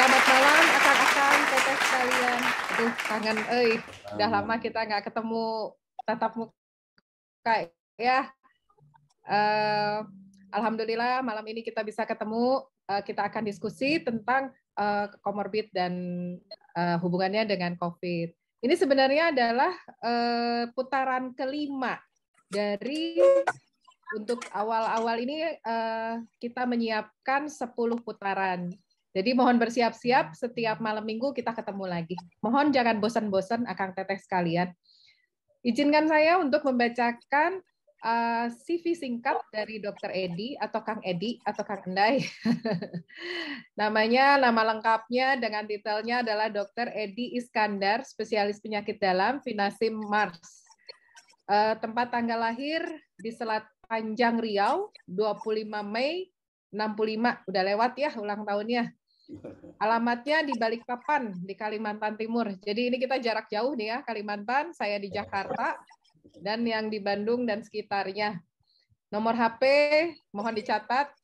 Selamat malam, akang-akang, teteh sekalian. Aduh, kangen, udah lama kita nggak ketemu tatap muka ya. Alhamdulillah malam ini kita bisa ketemu. Kita akan diskusi tentang komorbid dan hubungannya dengan COVID. Ini sebenarnya adalah putaran kelima dari untuk awal-awal ini kita menyiapkan 10 putaran. Jadi mohon bersiap-siap, setiap malam minggu kita ketemu lagi. Mohon jangan bosan-bosan, akang teteh sekalian. Izinkan saya untuk membacakan CV singkat dari Dr. Edi atau Kang Edi atau Kang Endai. Namanya, nama lengkapnya dengan detailnya adalah Dr. Edi Iskandar, spesialis penyakit dalam, Vinasim Mars. Tempat tanggal lahir di Selat Panjang Riau, 25 Mei 65. Udah lewat ya ulang tahunnya. Alamatnya di Balikpapan, di Kalimantan Timur. Jadi ini kita jarak jauh nih ya, Kalimantan, saya di Jakarta, dan yang di Bandung dan sekitarnya. Nomor HP mohon dicatat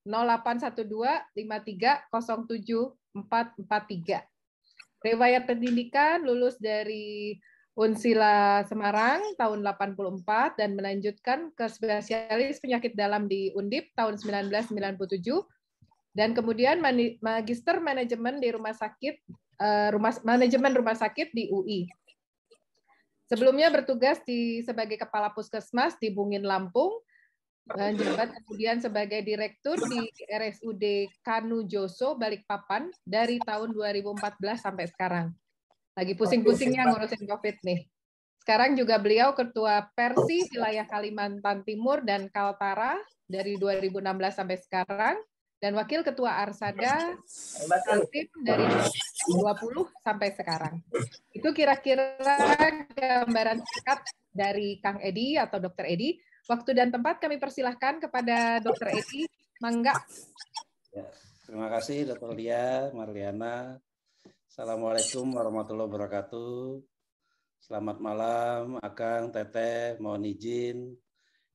081253074443. Riwayat pendidikan lulus dari Unsila Semarang tahun 84 dan melanjutkan ke spesialis penyakit dalam di Undip tahun 1997 dan kemudian magister manajemen di manajemen rumah sakit di UI. Sebelumnya bertugas sebagai kepala puskesmas di Bungin, Lampung, menjabat kemudian sebagai direktur di RSUD Kanu Joso, Balikpapan dari tahun 2014 sampai sekarang. Lagi pusing-pusingnya ngurusin COVID nih. Sekarang juga beliau ketua Persi wilayah Kalimantan Timur dan Kaltara dari 2016 sampai sekarang, dan wakil ketua Arsada Kaltim dari 2020 sampai sekarang. Itu kira-kira gambaran singkat dari Kang Edi atau Dr. Edi. Waktu dan tempat kami persilahkan kepada Dr. Edi. Mangga. Ya, terima kasih Dr. Lia, Marliana. Assalamualaikum warahmatullahi wabarakatuh. Selamat malam, Akang, Teteh, mohon izin.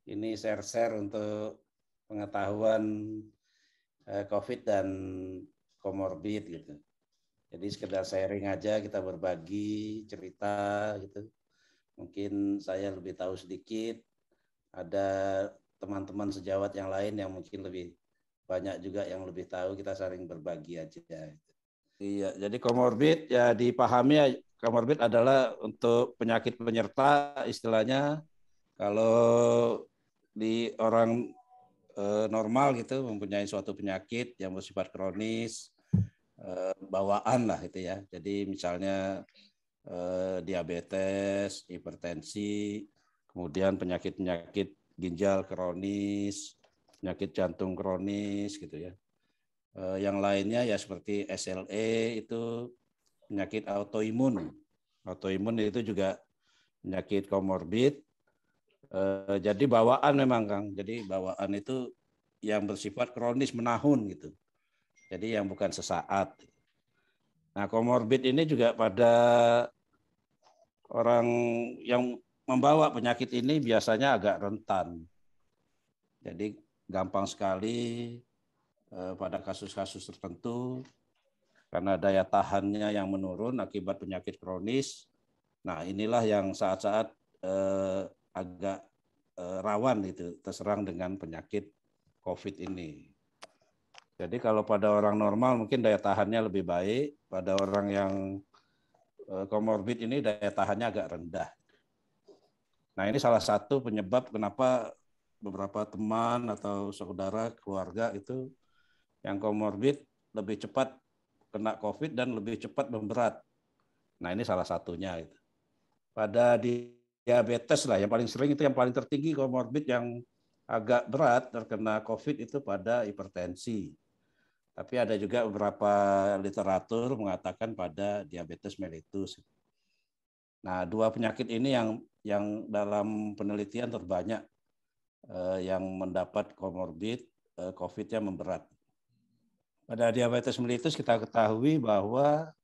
Ini share-share untuk pengetahuan COVID dan komorbid gitu. Jadi sekedar sharing aja, kita berbagi cerita gitu. Mungkin saya lebih tahu sedikit, ada teman-teman sejawat yang lain yang mungkin lebih banyak juga yang lebih tahu, kita saling berbagi aja. Iya, jadi komorbid ya dipahami ya, komorbid adalah untuk penyakit penyerta istilahnya. Kalau di orang normal gitu mempunyai suatu penyakit yang bersifat kronis, bawaan lah itu ya. Jadi misalnya diabetes, hipertensi, kemudian penyakit-penyakit ginjal kronis, penyakit jantung kronis gitu ya. Yang lainnya ya seperti SLE itu penyakit autoimun. Autoimun itu juga penyakit komorbid. Jadi bawaan memang Kang. Jadi bawaan itu yang bersifat kronis menahun gitu. Jadi yang bukan sesaat. Nah, komorbid ini juga pada orang yang membawa penyakit ini biasanya agak rentan. Jadi gampang sekali pada kasus-kasus tertentu karena daya tahannya yang menurun akibat penyakit kronis. Nah, inilah yang saat-saat agak rawan itu terserang dengan penyakit COVID ini. Jadi kalau pada orang normal mungkin daya tahannya lebih baik, pada orang yang komorbid ini daya tahannya agak rendah. Nah, ini salah satu penyebab kenapa beberapa teman atau saudara keluarga itu yang komorbid lebih cepat kena COVID dan lebih cepat memberat. Nah, ini salah satunya. Pada diabetes lah, yang paling sering itu yang paling tertinggi komorbid yang agak berat terkena COVID itu pada hipertensi. Tapi ada juga beberapa literatur mengatakan pada diabetes mellitus. Nah, dua penyakit ini yang dalam penelitian terbanyak yang mendapat komorbid COVID-nya memberat. Pada diabetes mellitus kita ketahui bahwa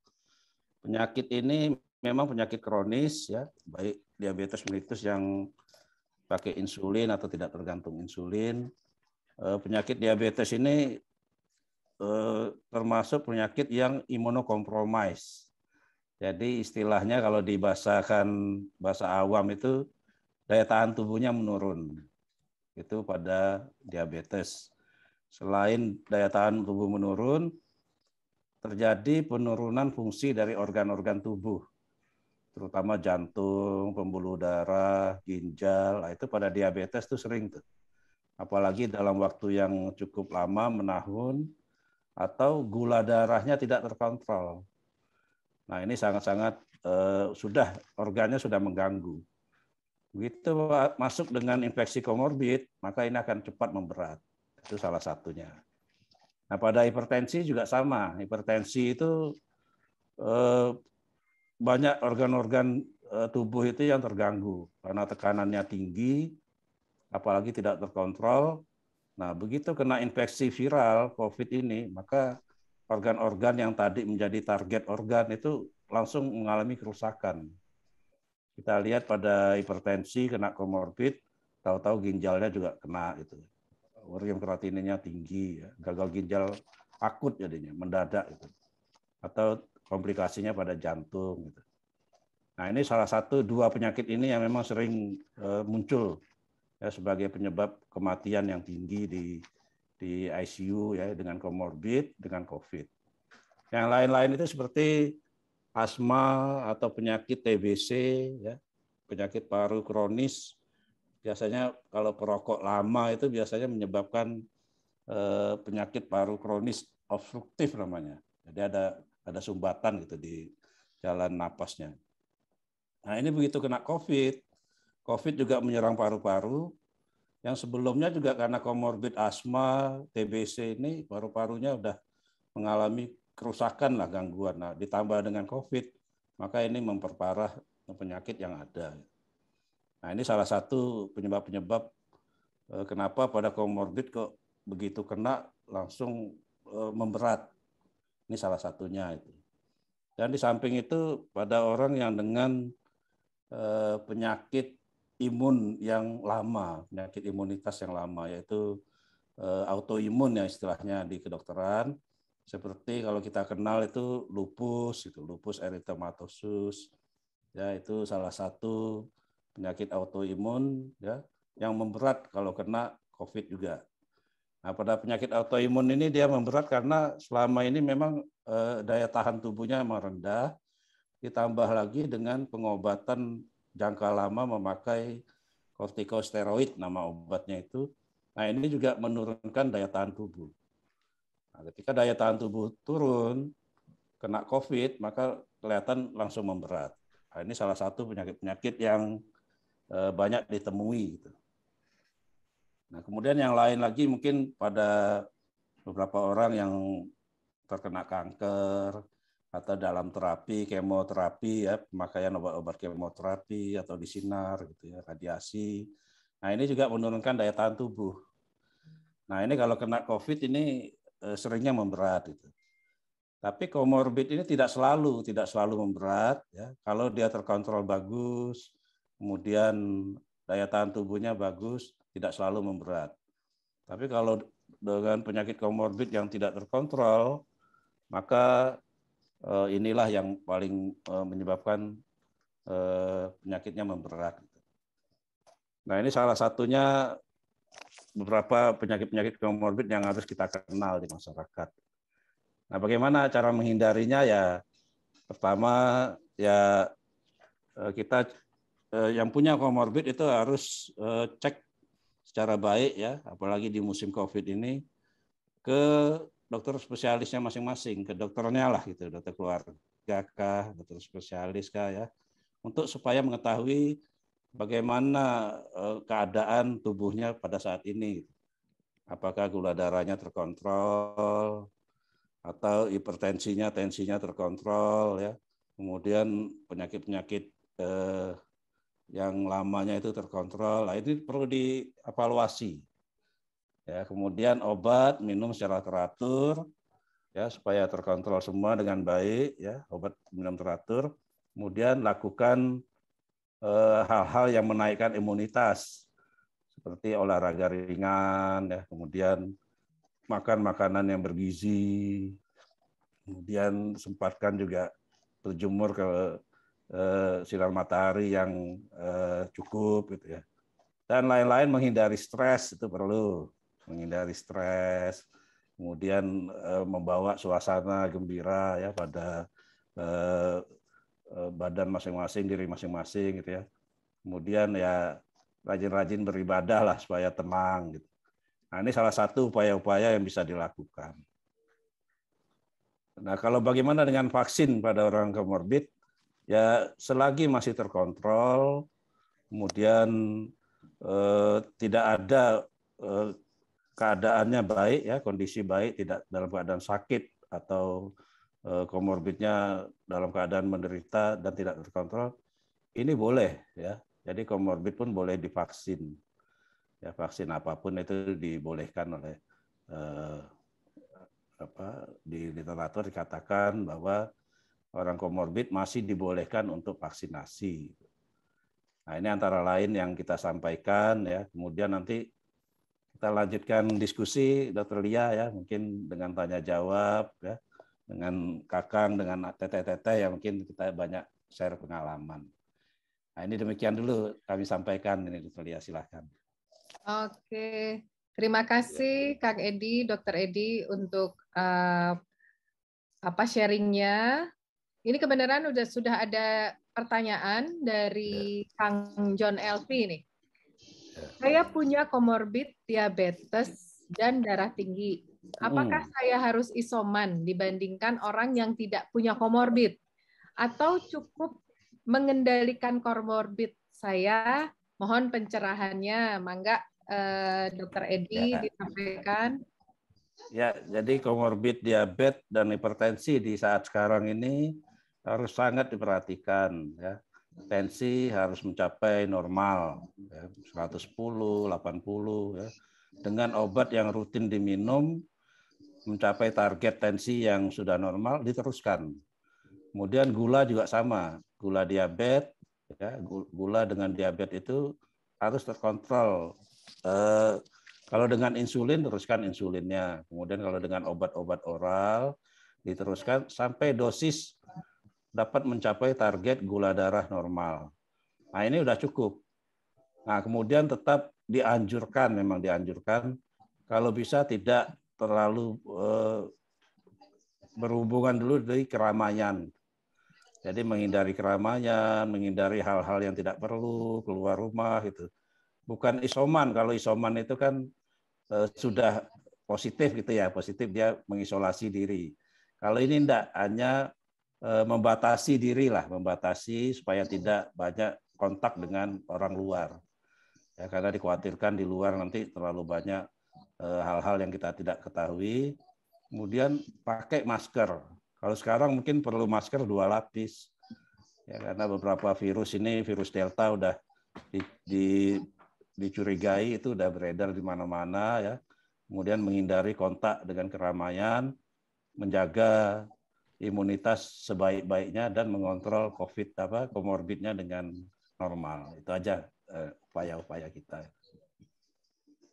penyakit ini memang penyakit kronis ya, baik diabetes mellitus yang pakai insulin atau tidak tergantung insulin. Penyakit diabetes ini termasuk penyakit yang imunokompromis. Jadi istilahnya kalau dibahasakan bahasa awam itu daya tahan tubuhnya menurun. Itu pada diabetes. Selain daya tahan tubuh menurun, terjadi penurunan fungsi dari organ-organ tubuh, terutama jantung, pembuluh darah, ginjal. Nah, itu pada diabetes tuh sering tuh. Apalagi dalam waktu yang cukup lama, menahun, atau gula darahnya tidak terkontrol. Nah, ini sangat-sangat sudah organnya sudah mengganggu. Begitu masuk dengan infeksi komorbid, maka ini akan cepat memberat. Itu salah satunya. Nah, pada hipertensi juga sama. Hipertensi itu banyak organ-organ tubuh itu yang terganggu karena tekanannya tinggi, apalagi tidak terkontrol. Nah, begitu kena infeksi viral COVID ini, maka organ-organ yang tadi menjadi target organ itu langsung mengalami kerusakan. Kita lihat pada hipertensi kena komorbid, tahu-tahu ginjalnya juga kena itu. Urium kreatininnya tinggi, ya. Gagal ginjal akut jadinya, mendadak itu. Atau komplikasinya pada jantung gitu. Nah, ini salah satu dua penyakit ini yang memang sering muncul ya sebagai penyebab kematian yang tinggi di ICU ya dengan komorbid dengan COVID. Yang lain-lain itu seperti asma atau penyakit TBC ya, penyakit paru kronis. Biasanya kalau perokok lama itu biasanya menyebabkan penyakit paru kronis obstruktif namanya. Jadi ada sumbatan gitu di jalan napasnya. Nah, ini begitu kena COVID. COVID juga menyerang paru-paru. Yang sebelumnya juga karena komorbid asma, TBC ini paru-parunya udah mengalami kerusakan lah, gangguan. Nah, ditambah dengan COVID, maka ini memperparah penyakit yang ada. Nah, ini salah satu penyebab-penyebab kenapa pada komorbid kok begitu kena langsung memberat. Ini salah satunya itu. Dan di samping itu pada orang yang dengan penyakit imun yang lama, penyakit imunitas yang lama, yaitu autoimun ya istilahnya di kedokteran, seperti kalau kita kenal itu lupus erythematosus, ya itu salah satu penyakit autoimun ya yang memberat kalau kena COVID juga. Nah, pada penyakit autoimun ini dia memberat karena selama ini memang daya tahan tubuhnya memang rendah, ditambah lagi dengan pengobatan jangka lama memakai kortikosteroid nama obatnya itu. Nah, ini juga menurunkan daya tahan tubuh. Nah, ketika daya tahan tubuh turun, kena COVID, maka kelihatan langsung memberat. Nah, ini salah satu penyakit-penyakit yang banyak ditemui. Nah, kemudian yang lain lagi mungkin pada beberapa orang yang terkena kanker, atau dalam terapi, kemoterapi, ya, pemakaian obat-obat kemoterapi atau disinar, gitu ya, radiasi. Nah, ini juga menurunkan daya tahan tubuh. Nah, ini kalau kena COVID ini seringnya memberat. Gitu. Tapi komorbid ini tidak selalu memberat. Ya. Kalau dia terkontrol bagus, kemudian daya tahan tubuhnya bagus, tidak selalu memberat. Tapi kalau dengan penyakit komorbid yang tidak terkontrol, maka inilah yang paling menyebabkan penyakitnya memberat. Nah, ini salah satunya beberapa penyakit-penyakit komorbid yang harus kita kenal di masyarakat. Nah, bagaimana cara menghindarinya? Ya, pertama ya kita yang punya komorbid itu harus cek secara baik ya, apalagi di musim COVID ini ke dokter spesialisnya masing-masing, ke dokternya lah gitu, dokter keluarga kah, dokter spesialis kah ya, untuk supaya mengetahui bagaimana keadaan tubuhnya pada saat ini. Apakah gula darahnya terkontrol atau hipertensinya, tensinya terkontrol ya. Kemudian penyakit-penyakit yang lamanya itu terkontrol. Nah, ini perlu dievaluasi. Ya, kemudian obat minum secara teratur ya supaya terkontrol semua dengan baik ya, obat minum teratur. Kemudian lakukan hal-hal yang menaikkan imunitas seperti olahraga ringan ya, kemudian makan makanan yang bergizi, kemudian sempatkan juga berjemur ke sinar matahari yang cukup gitu ya. Dan lain-lain, menghindari stres itu perlu, menghindari stres, kemudian membawa suasana gembira ya pada badan masing-masing, diri masing-masing gitu ya. Kemudian ya rajin-rajin beribadah lah supaya tenang gitu. Nah, ini salah satu upaya-upaya yang bisa dilakukan. Nah, kalau bagaimana dengan vaksin pada orang komorbid? Ya, selagi masih terkontrol, kemudian tidak ada keadaannya baik, ya kondisi baik, tidak dalam keadaan sakit atau komorbidnya dalam keadaan menderita dan tidak terkontrol, ini boleh ya. Jadi komorbid pun boleh divaksin. Ya, vaksin apapun itu dibolehkan oleh di literatur dikatakan bahwa orang komorbid masih dibolehkan untuk vaksinasi. Nah, ini antara lain yang kita sampaikan ya. Kemudian nanti kita lanjutkan diskusi, Dr. Lia ya, mungkin dengan tanya jawab ya, dengan Kakang, dengan teteh-teteh yang mungkin kita banyak share pengalaman. Nah, ini demikian dulu kami sampaikan ini, Dr. Lia, silahkan. Oke, terima kasih Kang Edi, Dr. Edi untuk sharingnya. Ini kebenaran sudah ada pertanyaan dari Kang John Elvi nih. Saya punya komorbid diabetes dan darah tinggi. Apakah saya harus isoman dibandingkan orang yang tidak punya komorbid? Atau cukup mengendalikan komorbid saya? Mohon pencerahannya. Mangga Dr. Edi disampaikan. Ya, jadi komorbid diabetes dan hipertensi di saat sekarang ini harus sangat diperhatikan ya. Tensi harus mencapai normal ya, 110, 80 ya. Dengan obat yang rutin diminum mencapai target tensi yang sudah normal diteruskan. Kemudian gula juga sama, gula diabetes ya, gula dengan diabetes itu harus terkontrol. Kalau dengan insulin, teruskan insulinnya. Kemudian kalau dengan obat-obat oral, diteruskan sampai dosis dapat mencapai target gula darah normal. Nah, ini udah cukup. Nah, kemudian tetap dianjurkan, memang dianjurkan, kalau bisa tidak terlalu berhubungan dulu dari keramaian. Jadi menghindari keramaian, menghindari hal-hal yang tidak perlu, keluar rumah gitu. Bukan isoman, kalau isoman itu kan sudah positif gitu ya, positif dia mengisolasi diri. Kalau ini enggak, hanya membatasi diri lah, membatasi supaya tidak banyak kontak dengan orang luar. Ya, karena dikhawatirkan di luar nanti terlalu banyak hal-hal yang kita tidak ketahui. Kemudian pakai masker. Kalau sekarang mungkin perlu masker 2 lapis. Ya, karena beberapa virus ini, virus Delta udah dicurigai itu udah beredar di mana-mana ya. Kemudian menghindari kontak dengan keramaian, menjaga imunitas sebaik-baiknya dan mengontrol komorbidnya dengan normal. Itu aja upaya-upaya kita.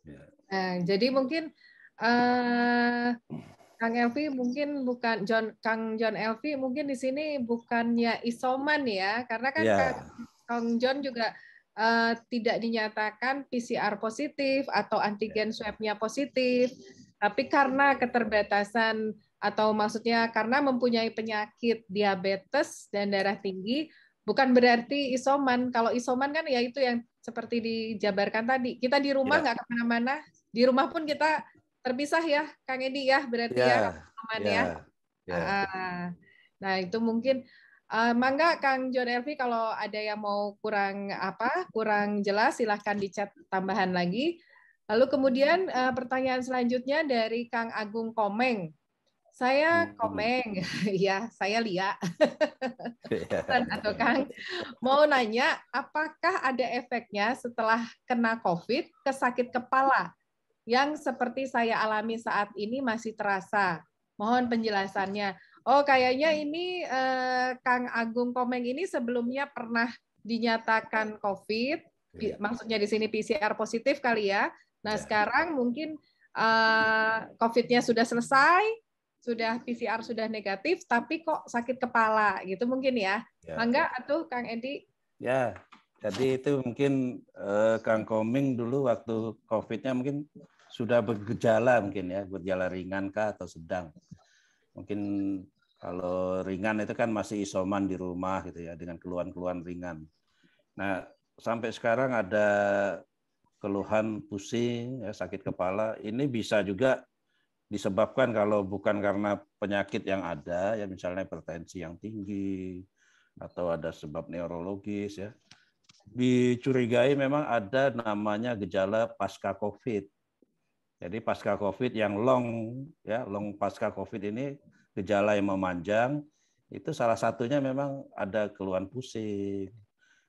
Ya. Nah, jadi mungkin Kang Elvi mungkin bukan Kang John Elvi mungkin di sini bukannya isoman ya, karena kan Kang John juga tidak dinyatakan PCR positif atau antigen swab-nya positif, tapi karena keterbatasan atau maksudnya karena mempunyai penyakit diabetes dan darah tinggi, bukan berarti isoman. Kalau isoman kan ya itu yang seperti dijabarkan tadi, kita di rumah nggak kemana-mana, di rumah pun kita terpisah ya, Kang Edi ya, berarti ya, aman ya. Nah itu mungkin, mangga Kang John Elvi kalau ada yang mau kurang jelas silahkan di-chat tambahan lagi. Lalu kemudian pertanyaan selanjutnya dari Kang Agung Komeng. Saya Komeng, ya saya Lia. Atau Kang, mau nanya, apakah ada efeknya setelah kena COVID ke sakit kepala? Yang seperti saya alami saat ini masih terasa. Mohon penjelasannya. Oh, kayaknya ini Kang Agung Komeng ini sebelumnya pernah dinyatakan COVID, maksudnya di sini PCR positif kali ya. Nah, sekarang mungkin COVID-nya sudah selesai, sudah PCR sudah negatif, tapi kok sakit kepala gitu mungkin ya. Mangga atuh Kang Edi. Ya, jadi itu mungkin Kang Koming dulu waktu COVID-nya mungkin sudah bergejala mungkin ya, bergejala ringan kah atau sedang. Mungkin kalau ringan itu kan masih isoman di rumah gitu ya, dengan keluhan-keluhan ringan. Nah, sampai sekarang ada keluhan pusing, ya, sakit kepala, ini bisa juga disebabkan kalau bukan karena penyakit yang ada, ya misalnya hipertensi yang tinggi, atau ada sebab neurologis, ya. Dicurigai memang ada namanya gejala pasca COVID. Jadi pasca COVID yang long, ya long pasca COVID ini gejala yang memanjang, itu salah satunya memang ada keluhan pusing,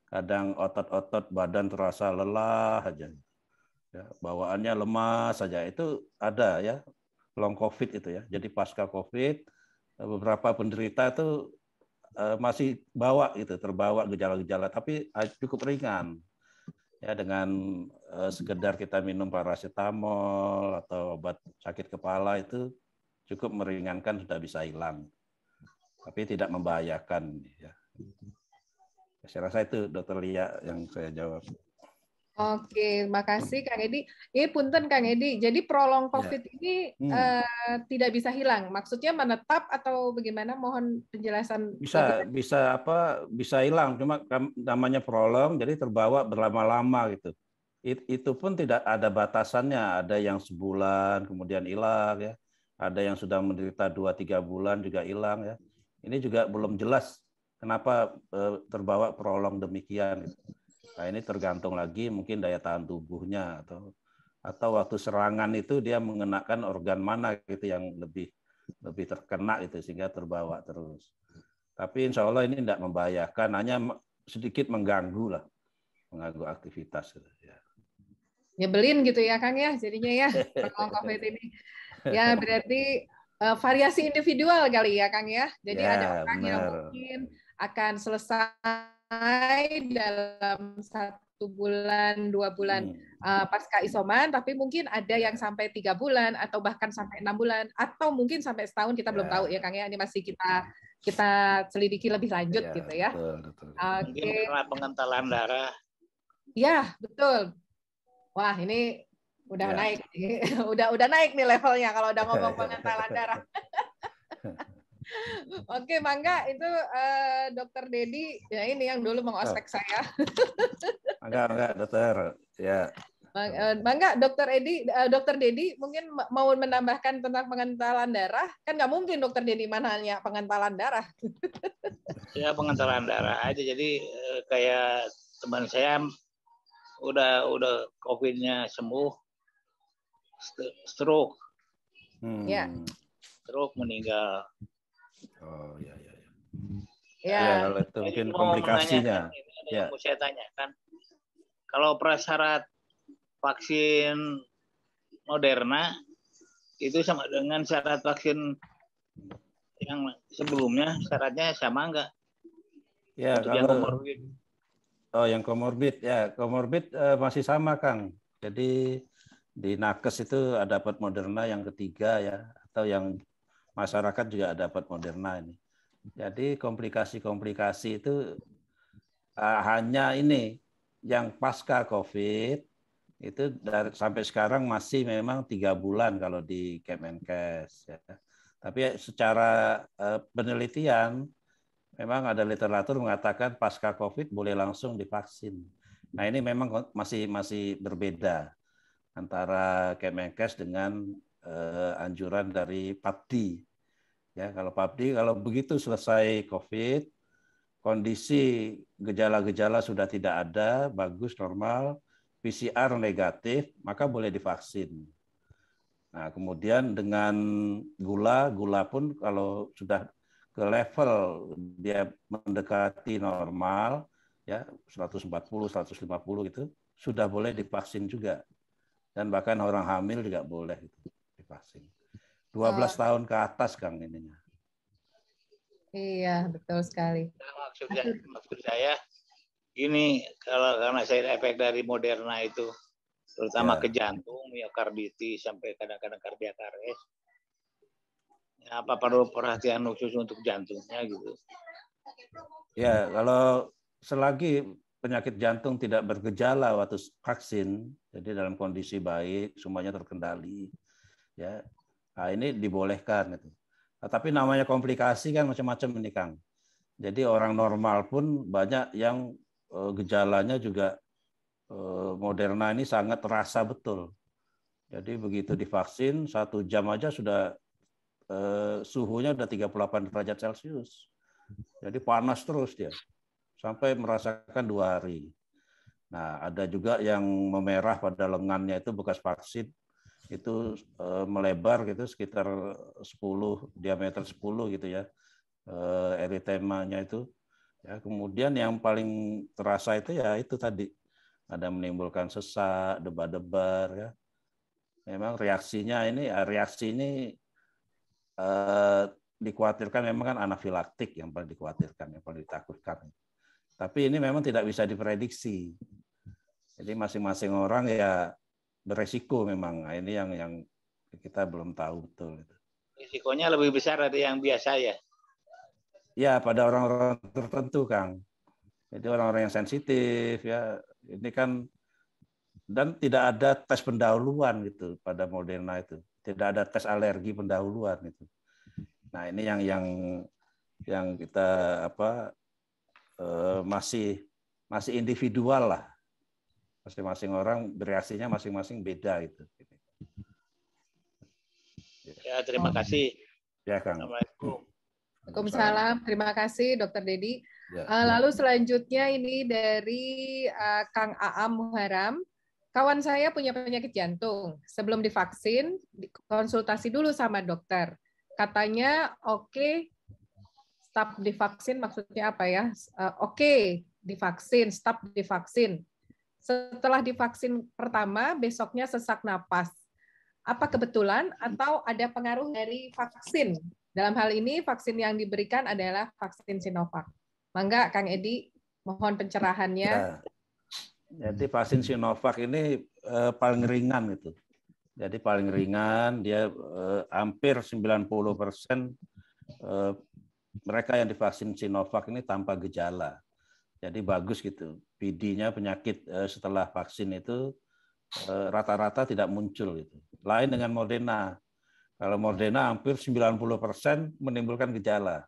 kadang otot-otot badan terasa lelah aja. Ya, bawaannya lemas saja, itu ada ya long COVID itu ya. Jadi pasca COVID beberapa penderita itu masih bawa gitu, terbawa gejala-gejala, tapi cukup ringan ya, dengan sekedar kita minum paracetamol atau obat sakit kepala itu cukup meringankan, sudah bisa hilang, tapi tidak membahayakan ya. Saya rasa itu Dokter Lia yang saya jawab. Oke, makasih Kang Edi. Ini punten Kang Edi. Jadi prolong COVID ini tidak bisa hilang. Maksudnya menetap atau bagaimana? Mohon penjelasan. Bisa hilang. Cuma namanya prolong, jadi terbawa berlama-lama gitu. Itu pun tidak ada batasannya. Ada yang sebulan kemudian hilang ya. Ada yang sudah menderita 2-3 bulan juga hilang ya. Ini juga belum jelas kenapa terbawa prolong demikian. Gitu. Nah, ini tergantung lagi mungkin daya tahan tubuhnya atau waktu serangan itu dia mengenakan organ mana gitu yang lebih terkena itu sehingga terbawa terus. Tapi insya Allah ini tidak membahayakan, hanya sedikit mengganggu aktivitas. Ya. Nyebelin gitu ya Kang ya, jadinya ya prolong COVID ini. Ya berarti variasi individual kali ya Kang ya. Jadi ya, ada orang benar. yang mungkin akan selesai dalam 1 bulan, 2 bulan pasca isoman, tapi mungkin ada yang sampai 3 bulan atau bahkan sampai 6 bulan atau mungkin sampai setahun, kita belum tahu ya Kang ya. Ini masih kita selidiki lebih lanjut gitu ya. Betul. Mungkin karena pengentalan darah. Ya betul. Wah ini udah naik, udah naik nih levelnya kalau udah ngomong pengentalan darah. Oke, Mangga itu Dokter Dedi, ya ini yang dulu mengospek saya. Enggak, Dokter. Ya. Mangga, Dokter Dedi mungkin mau menambahkan tentang pengentalan darah, kan nggak mungkin Dokter Dedi mananya pengentalan darah. Ya pengentalan darah aja, jadi kayak teman saya udah COVID-nya sembuh, stroke. Ya. Stroke, meninggal. Oh ya. Ya, kalau itu mungkin komplikasinya. Yang mau saya tanyakan, kalau prasyarat vaksin Moderna itu sama dengan syarat vaksin yang sebelumnya, syaratnya sama enggak? Ya, untuk kalau yang komorbid. yang komorbid ya, komorbid masih sama Kang. Jadi di nakes itu ada dapat Moderna yang ketiga ya, atau yang masyarakat juga dapat Moderna ini. Jadi komplikasi-komplikasi itu hanya ini yang pasca COVID itu sampai sekarang masih memang 3 bulan kalau di Kemenkes. Ya. Tapi secara penelitian memang ada literatur mengatakan pasca COVID boleh langsung divaksin. Nah ini memang masih berbeda antara Kemenkes dengan anjuran dari PAPDI. Ya, kalau PAPDI kalau begitu selesai COVID, kondisi gejala-gejala sudah tidak ada, bagus, normal, PCR negatif, maka boleh divaksin. Nah, kemudian dengan gula pun kalau sudah ke level dia mendekati normal, ya 140, 150 gitu, sudah boleh divaksin juga. Dan bahkan orang hamil juga boleh divaksin. 12 tahun ke atas Kang ininya. Iya, betul sekali. Nah, maksud saya ini, karena side effect dari Moderna itu terutama Ya. ke jantung, miokarditis sampai kadang-kadang kardiak arrest. Ya, apa perlu perhatian khusus untuk jantungnya gitu? Ya, kalau selagi penyakit jantung tidak bergejala waktu vaksin, jadi dalam kondisi baik, semuanya terkendali, ya, nah ini dibolehkan. Gitu. Nah, tapi namanya komplikasi kan macam-macam ini, Kang. Jadi orang normal pun banyak yang gejalanya juga Moderna ini sangat terasa betul. Jadi begitu divaksin 1 jam aja sudah suhunya udah 38 derajat Celcius. Jadi panas terus dia sampai merasakan 2 hari. Nah, ada juga yang memerah pada lengannya itu bekas vaksin itu melebar gitu sekitar 10 diameter 10 gitu ya. Eritemanya itu. Ya, kemudian yang paling terasa itu ya itu tadi ada menimbulkan sesak, debar-debar ya. Memang reaksi ini dikhawatirkan memang kan anafilaktik yang paling dikhawatirkan, yang paling ditakutkan. Tapi ini memang tidak bisa diprediksi. Jadi masing-masing orang ya beresiko memang. Nah, ini yang kita belum tahu betul. Risikonya lebih besar dari yang biasa ya? Ya, pada orang-orang tertentu, Kang. Jadi orang-orang yang sensitif ya. Ini kan dan tidak ada tes pendahuluan gitu pada Moderna itu. Tidak ada tes alergi pendahuluan itu. Nah, ini yang kita masih individual lah. Masing-masing orang bereaksinya masing-masing beda itu. Ya, terima kasih. Ya, Kang. Assalamualaikum. Waalaikumsalam. Terima kasih, Dokter Dedi. Ya. Lalu selanjutnya ini dari Kang Aam Muharam. Kawan saya punya penyakit jantung. Sebelum divaksin, konsultasi dulu sama dokter. Katanya, oke, stop divaksin maksudnya apa ya? Oke, divaksin, stop divaksin. Setelah divaksin pertama, besoknya sesak napas. Apa kebetulan atau ada pengaruh dari vaksin? Dalam hal ini, vaksin yang diberikan adalah vaksin Sinovac. Mangga, Kang Edi, mohon pencerahannya. Ya. Jadi vaksin Sinovac ini paling ringan gitu. Jadi paling ringan, dia hampir 90% mereka yang divaksin Sinovac ini tanpa gejala. Jadi bagus gitu. PD-nya penyakit setelah vaksin itu rata-rata tidak muncul gitu. Lain dengan Moderna. Kalau Moderna hampir 90% menimbulkan gejala.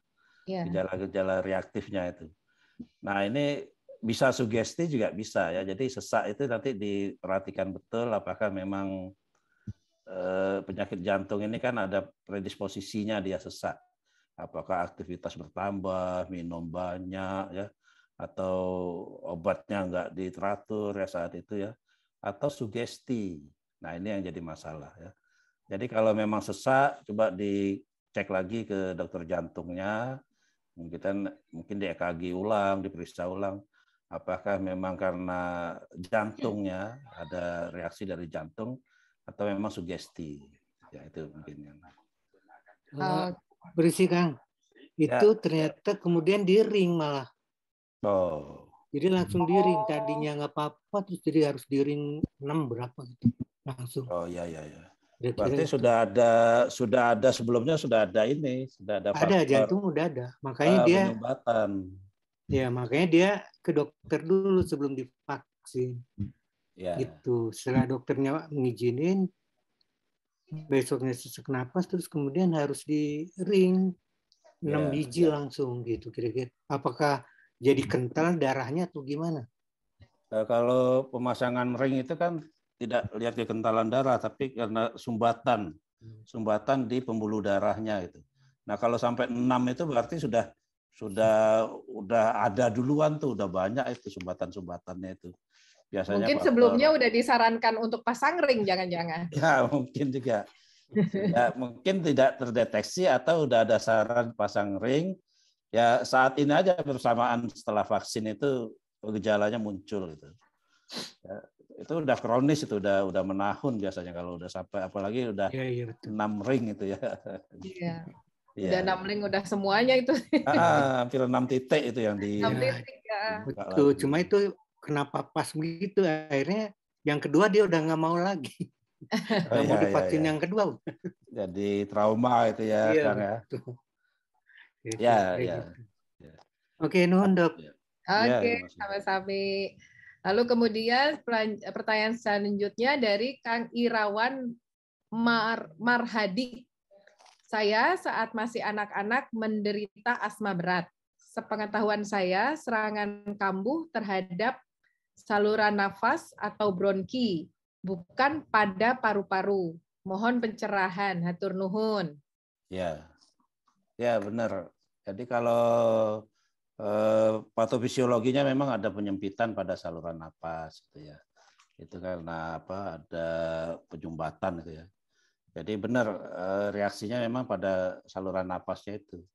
Gejala-gejala reaktifnya itu. Nah, ini bisa sugesti juga bisa ya. Jadi sesak itu nanti diperhatikan betul apakah memang penyakit jantung ini kan ada predisposisinya dia sesak. Apakah aktivitas bertambah, minum banyak ya, atau obatnya nggak diteratur ya saat itu ya, atau sugesti. Nah, ini yang jadi masalah ya. Jadi kalau memang sesak, coba dicek lagi ke dokter jantungnya, mungkin di EKG ulang, diperiksa ulang, apakah memang karena jantungnya ada reaksi dari jantung atau memang sugesti. Ya itu mungkin yang. Berisi, Kang. Itu ya. Ternyata kemudian di ring malah. Oh. Jadi langsung di ring, tadinya nggak apa-apa, terus jadi harus di ring 6 berapa gitu langsung. Oh iya. Berarti sudah ada sebelumnya sudah ada jantung udah ada. Makanya dia penyumbatan. Ya, makanya dia ke dokter dulu sebelum divaksin. Ya. Gitu. Setelah dokternya ngizinin, besoknya sesak napas, terus kemudian harus di ring 6 biji langsung gitu kira-kira. Apakah jadi kental darahnya atau gimana? Kalau pemasangan ring itu kan tidak lihat kekentalan darah, tapi karena sumbatan di pembuluh darahnya itu. Nah kalau sampai 6 itu berarti sudah ada duluan tuh, udah banyak itu sumbatan-sumbatannya itu. Biasanya mungkin sebelumnya udah disarankan untuk pasang ring, jangan-jangan. Ya mungkin juga. Ya mungkin tidak terdeteksi atau udah ada saran pasang ring. Ya saat ini aja bersamaan setelah vaksin itu gejalanya muncul gitu. Ya, itu udah kronis, itu udah menahun biasanya kalau udah sampai, apalagi udah 6 ring itu ya. Iya. Udah 6 ring udah semuanya itu. Hampir 6 titik itu yang di. 6 titik ya. Betul. Cuma itu kenapa pas begitu akhirnya yang kedua dia udah nggak mau lagi. Nggak mau divaksin yang kedua. Jadi trauma itu ya, Iya, Kang ya. betul. Gitu, Ya, kayak ya. gitu. Oke, nuhun Dok. Oke, sama-sama. Lalu kemudian pertanyaan selanjutnya dari Kang Irawan Marhadi. Saya saat masih anak-anak menderita asma berat. Sepengetahuan saya, serangan kambuh terhadap saluran nafas atau bronki, bukan pada paru-paru. Mohon pencerahan, hatur nuhun. Ya, ya benar. Jadi kalau patofisiologinya memang ada penyempitan pada saluran napas, gitu ya. Itu karena apa? Ada penyumbatan, gitu ya. Jadi benar reaksinya memang pada saluran napasnya itu.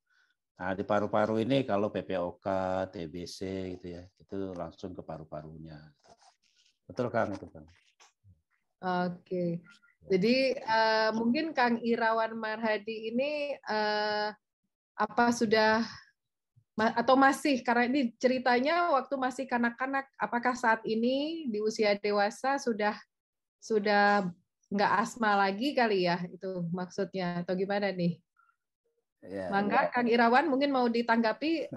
Nah, di paru-paru ini kalau PPOK, TBC gitu ya, itu langsung ke paru-parunya. Betul Kang itu Kang. Oke. Jadi mungkin Kang Irawan Marhadi ini apa sudah atau masih, karena ini ceritanya waktu masih kanak-kanak, apakah saat ini di usia dewasa sudah nggak asma lagi kali ya, itu maksudnya, atau gimana nih? Ya. Mangga Kang Irawan mungkin mau ditanggapi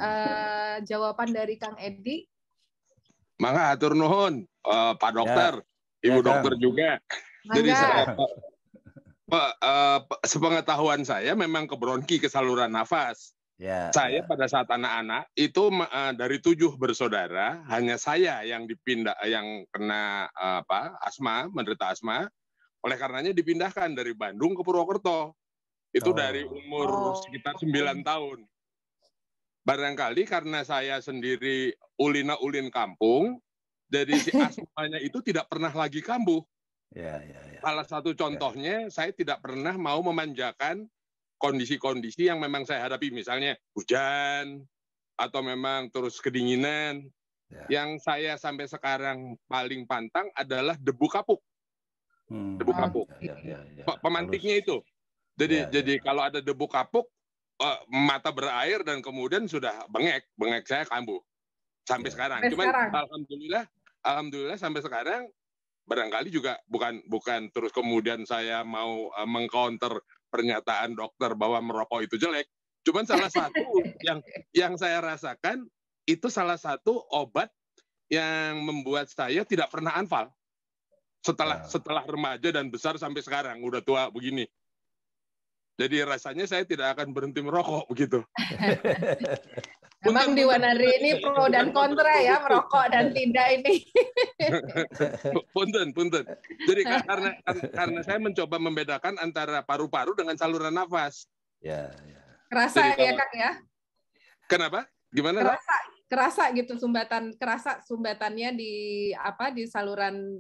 jawaban dari Kang Edi. Mangga hatur nuhun Pak Dokter, Ibu Dokter juga. Mangga. Jadi sepengetahuan saya memang ke bronki, ke saluran nafas. Saya pada saat anak-anak itu dari 7 bersaudara hanya saya yang dipindah, yang kena asma, menderita asma. Oleh karenanya dipindahkan dari Bandung ke Purwokerto. Itu dari umur sekitar 9 tahun. Barangkali karena saya sendiri ulin kampung, jadi si asmanya itu tidak pernah lagi kambuh. Salah satu contohnya, saya tidak pernah mau memanjakan kondisi-kondisi yang memang saya hadapi, misalnya hujan, atau memang terus kedinginan. Yang saya sampai sekarang paling pantang adalah debu kapuk. Debu kapuk. Pemantiknya itu. Jadi kalau ada debu kapuk, mata berair dan kemudian sudah bengek saya kambuh. Sampai sekarang. Cuman alhamdulillah sampai sekarang barangkali juga bukan terus kemudian saya mau mengcounter pernyataan dokter bahwa merokok itu jelek. Cuman salah satu yang saya rasakan itu salah satu obat yang membuat saya tidak pernah anfal. Setelah remaja dan besar sampai sekarang, udah tua begini. Jadi rasanya saya tidak akan berhenti merokok begitu. Memang di Wanadri ini pro dan kontra ya, merokok dan tidak ini. Punten. Jadi karena saya mencoba membedakan antara paru-paru dengan saluran nafas. Kerasa ya Kang ya? Kenapa? Gimana? Kerasa gitu sumbatannya di saluran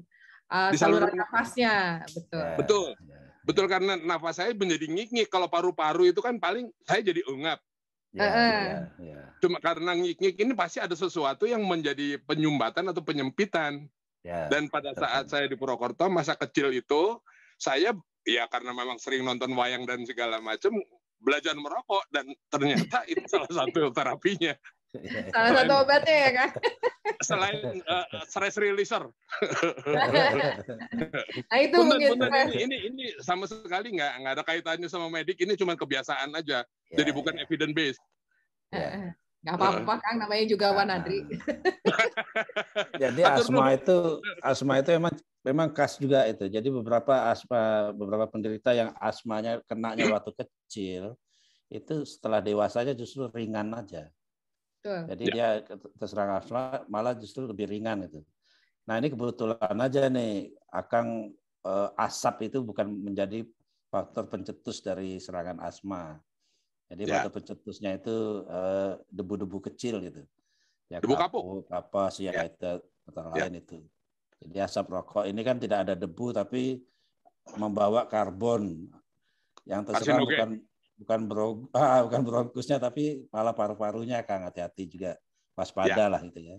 nafasnya, betul karena nafas saya menjadi ngik-ngik. Kalau paru-paru itu kan paling saya jadi ungap. Cuma karena ngik-ngik ini pasti ada sesuatu yang menjadi penyumbatan atau penyempitan. Dan pada saat saya di Purwokerto masa kecil itu saya ya karena memang sering nonton wayang dan segala macam belajar merokok dan ternyata itu salah satu terapinya. Salah satu obatnya ya Kang. Selain stress releaser. Nah itu mungkin ini sama sekali nggak ada kaitannya sama medik, ini cuma kebiasaan aja. Jadi bukan evidence based. Nggak apa-apa Kang, namanya juga Wanadri. Jadi asma itu memang khas juga itu. Jadi beberapa penderita yang asmanya kenanya waktu kecil itu setelah dewasanya justru ringan aja. Jadi dia terserang asma malah justru lebih ringan itu. Nah ini kebetulan aja nih, Akang asap itu bukan menjadi faktor pencetus dari serangan asma. Jadi faktor pencetusnya itu debu-debu kecil gitu. Ya, debu kapuk, kapas, ya itu antara lain itu. Jadi asap rokok ini kan tidak ada debu tapi membawa karbon yang terserang bukan bronkusnya tapi malah paru-parunya, Kang, hati-hati juga, waspada lah gitu ya.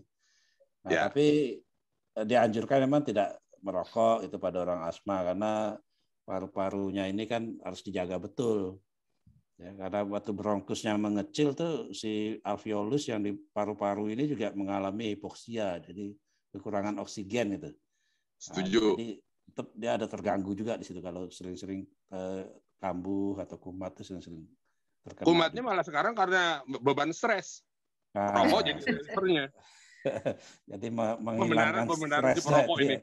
Nah, tapi dianjurkan memang tidak merokok itu pada orang asma karena paru-parunya ini kan harus dijaga betul. Ya, karena waktu bronkusnya mengecil tuh si alveolus yang di paru-paru ini juga mengalami hipoksia, jadi kekurangan oksigen itu. Setuju. Jadi tetap dia ada terganggu juga di situ kalau sering-sering kambuh atau kumat itu sering-sering terkena. Kumatnya malah sekarang karena beban stres. Rokok jadi stressernya. Jadi menghilangkan stres si perokok ini.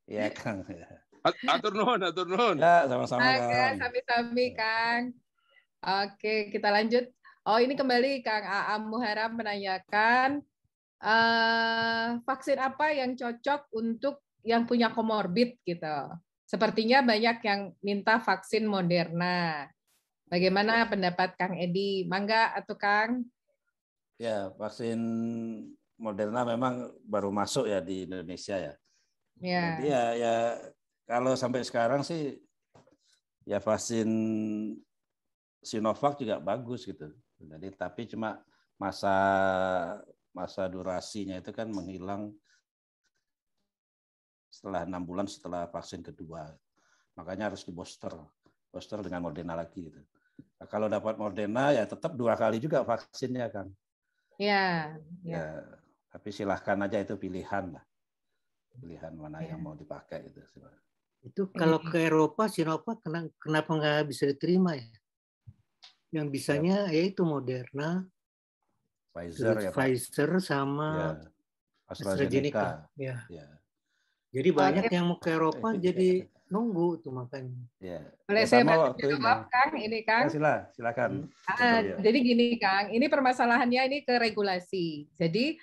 Iya, Kang. Atur nuhun. Ya, sama-sama, Kang. Sami-sami, Kang. Oke, kita lanjut. Oh, ini kembali Kang Aam Muharam menanyakan vaksin apa yang cocok untuk yang punya komorbid gitu. Sepertinya banyak yang minta vaksin Moderna. Bagaimana pendapat Kang Edi? Mangga atau Kang? Ya, vaksin Moderna memang baru masuk ya di Indonesia ya. Ya. Jadi ya kalau sampai sekarang sih ya vaksin Sinovac juga bagus gitu. Jadi tapi cuma masa durasinya itu kan menghilang setelah 6 bulan setelah vaksin kedua. Makanya harus di booster dengan Moderna lagi gitu. Nah, kalau dapat Moderna ya tetap 2 kali juga vaksinnya, Kang. Ya. Tapi silahkan aja, itu pilihan lah. Pilihan mana yang mau dipakai gitu. Itu kalau ke Eropa Sinovac kenapa nggak bisa diterima ya? Yang bisanya yaitu Moderna, Pfizer sama AstraZeneca. Ya. Jadi banyak yang mau ke Eropa jadi nunggu tuh makanya. Ya. Boleh saya bantu jawab, Kang? Ini Kang. Ya, silakan. Jadi gini, Kang. Ini permasalahannya ini ke regulasi. Jadi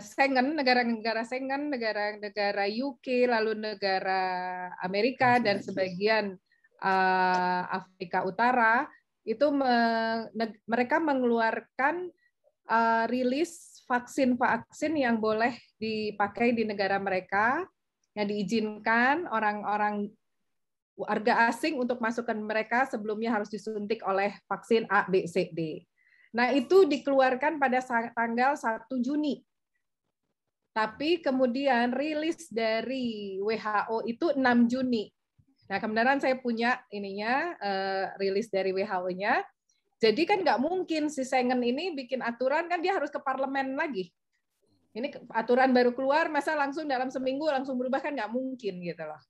Schengen, negara-negara Schengen, negara UK, lalu negara Amerika dan sebagian Afrika Utara itu mereka mengeluarkan rilis vaksin yang boleh dipakai di negara mereka, yang diizinkan orang-orang warga asing untuk masukkan mereka sebelumnya harus disuntik oleh vaksin A, B, C, D. Nah, itu dikeluarkan pada tanggal 1 Juni. Tapi kemudian rilis dari WHO itu 6 Juni. Nah, kebenaran saya punya rilis dari WHO-nya. Jadi kan nggak mungkin si Schengen ini bikin aturan, kan dia harus ke parlemen lagi. Ini aturan baru keluar, masa langsung dalam seminggu langsung berubah, kan nggak mungkin gitu loh.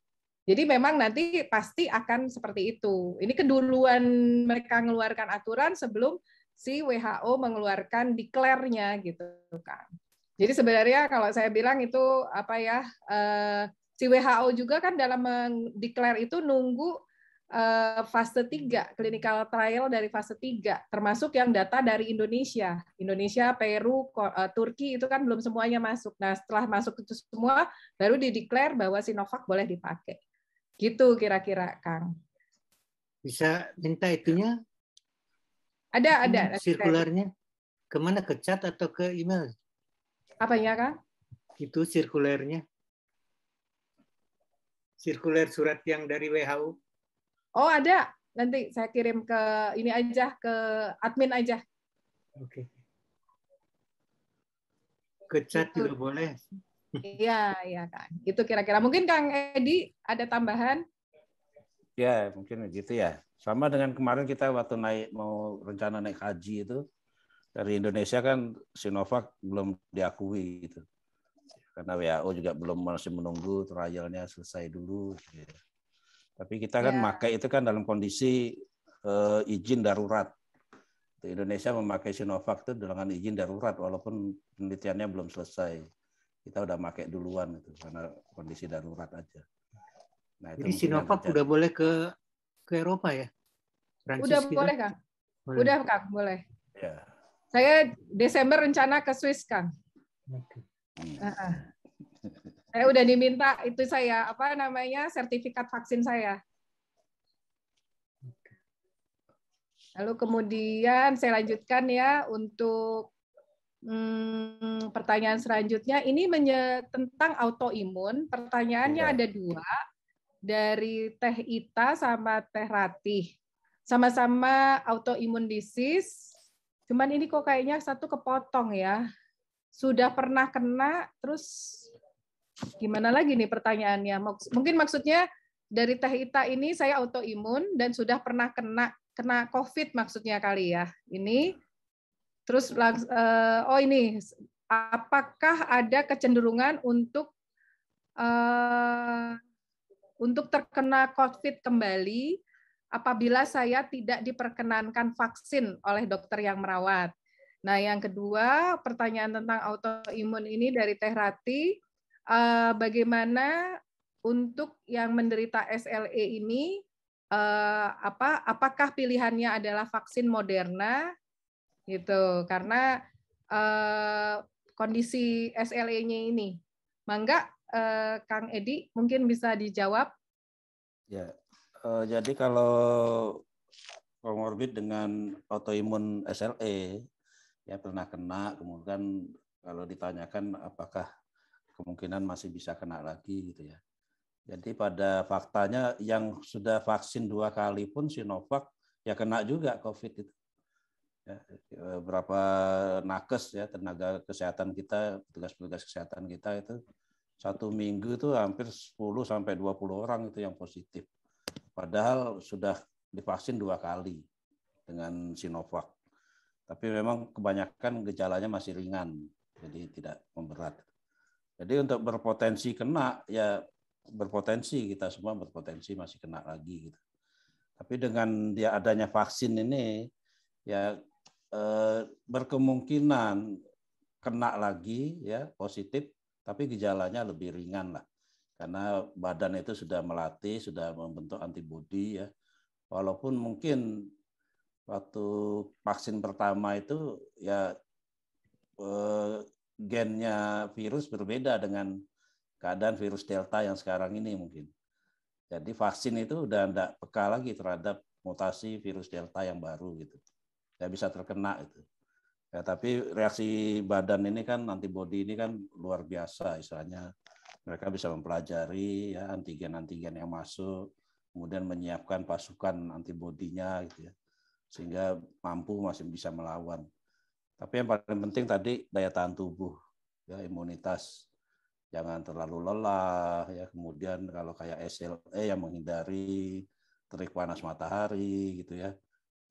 Jadi memang nanti pasti akan seperti itu. Ini keduluan mereka mengeluarkan aturan sebelum si WHO mengeluarkan declare-nya gitu kan. Jadi sebenarnya kalau saya bilang itu si WHO juga kan dalam mendeklar itu nunggu fase 3, clinical trial dari fase 3, termasuk yang data dari Indonesia, Peru, Turki itu kan belum semuanya masuk. Nah, setelah masuk itu semua, baru dideklar bahwa Sinovac boleh dipakai. Gitu kira-kira, Kang. Bisa minta itunya? Ada. Sirkularnya? Kemana? Ke chat atau ke email? Apanya, Kang? Itu sirkulernya. Sirkuler surat yang dari WHO. Oh, ada. Nanti saya kirim ke ini aja, ke admin aja. Oke. Ke chat juga boleh. Iya, Kang. Itu kira-kira. Mungkin Kang Edi ada tambahan? Ya, mungkin begitu ya. Sama dengan kemarin kita waktu mau rencana naik haji itu, dari Indonesia kan Sinovac belum diakui gitu. Karena WHO juga masih menunggu trialnya selesai dulu. Gitu. Tapi kita kan pakai itu kan dalam kondisi izin darurat. Indonesia memakai Sinovac itu dengan izin darurat walaupun penelitiannya belum selesai. Kita udah pakai duluan itu karena kondisi darurat aja. Nah, itu jadi Sinovac udah boleh ke Eropa ya? Prancis udah gitu? Boleh, Kang. Boleh. Udah, Kang, boleh. Ya. Saya Desember rencana ke Swiss, Kang. Okay. Saya udah diminta itu sertifikat vaksin saya. Lalu kemudian saya lanjutkan ya untuk pertanyaan selanjutnya. Ini tentang autoimun. Pertanyaannya ada 2 dari Teh Ita sama Teh Ratih. Sama-sama autoimun disease. Cuman ini kok kayaknya satu kepotong ya. Sudah pernah kena, terus gimana lagi nih pertanyaannya? Mungkin maksudnya dari Teh Ita ini saya autoimun dan sudah pernah kena COVID maksudnya kali ya. Ini terus ini apakah ada kecenderungan untuk terkena COVID kembali apabila saya tidak diperkenankan vaksin oleh dokter yang merawat. Nah, yang kedua, pertanyaan tentang autoimun ini dari Teh Rati, bagaimana untuk yang menderita SLE ini, apakah pilihannya adalah vaksin Moderna, gitu? Karena kondisi SLE-nya ini, Mangga, Kang Edi mungkin bisa dijawab. Ya, jadi kalau komorbid dengan autoimun SLE ya pernah kena, kemudian kalau ditanyakan apakah kemungkinan masih bisa kena lagi gitu ya. Jadi pada faktanya yang sudah vaksin 2 kali pun Sinovac ya kena juga COVID itu. Ya, berapa nakes ya tenaga kesehatan kita, petugas-petugas kesehatan kita itu 1 minggu itu hampir 10 sampai 20 orang itu yang positif. Padahal sudah divaksin 2 kali dengan Sinovac. Tapi memang kebanyakan gejalanya masih ringan, jadi tidak memberat. Jadi untuk berpotensi kena, ya berpotensi, kita semua berpotensi masih kena lagi gitu. Tapi dengan dia adanya vaksin ini, ya berkemungkinan kena lagi, ya positif, tapi gejalanya lebih ringan lah. Karena badan itu sudah melatih, sudah membentuk antibodi ya. Walaupun mungkin waktu vaksin pertama itu ya gennya virus berbeda dengan keadaan virus Delta yang sekarang ini mungkin. Jadi vaksin itu udah tidak peka lagi terhadap mutasi virus Delta yang baru gitu. Tidak bisa terkena itu. Ya, tapi reaksi badan ini kan antibodi ini kan luar biasa istilahnya. Mereka bisa mempelajari ya antigen-antigen yang masuk, kemudian menyiapkan pasukan antibodinya gitu ya. Sehingga mampu masih bisa melawan. Tapi yang paling penting tadi daya tahan tubuh, ya imunitas, jangan terlalu lelah, ya kemudian kalau kayak SLE yang menghindari terik panas matahari, gitu ya,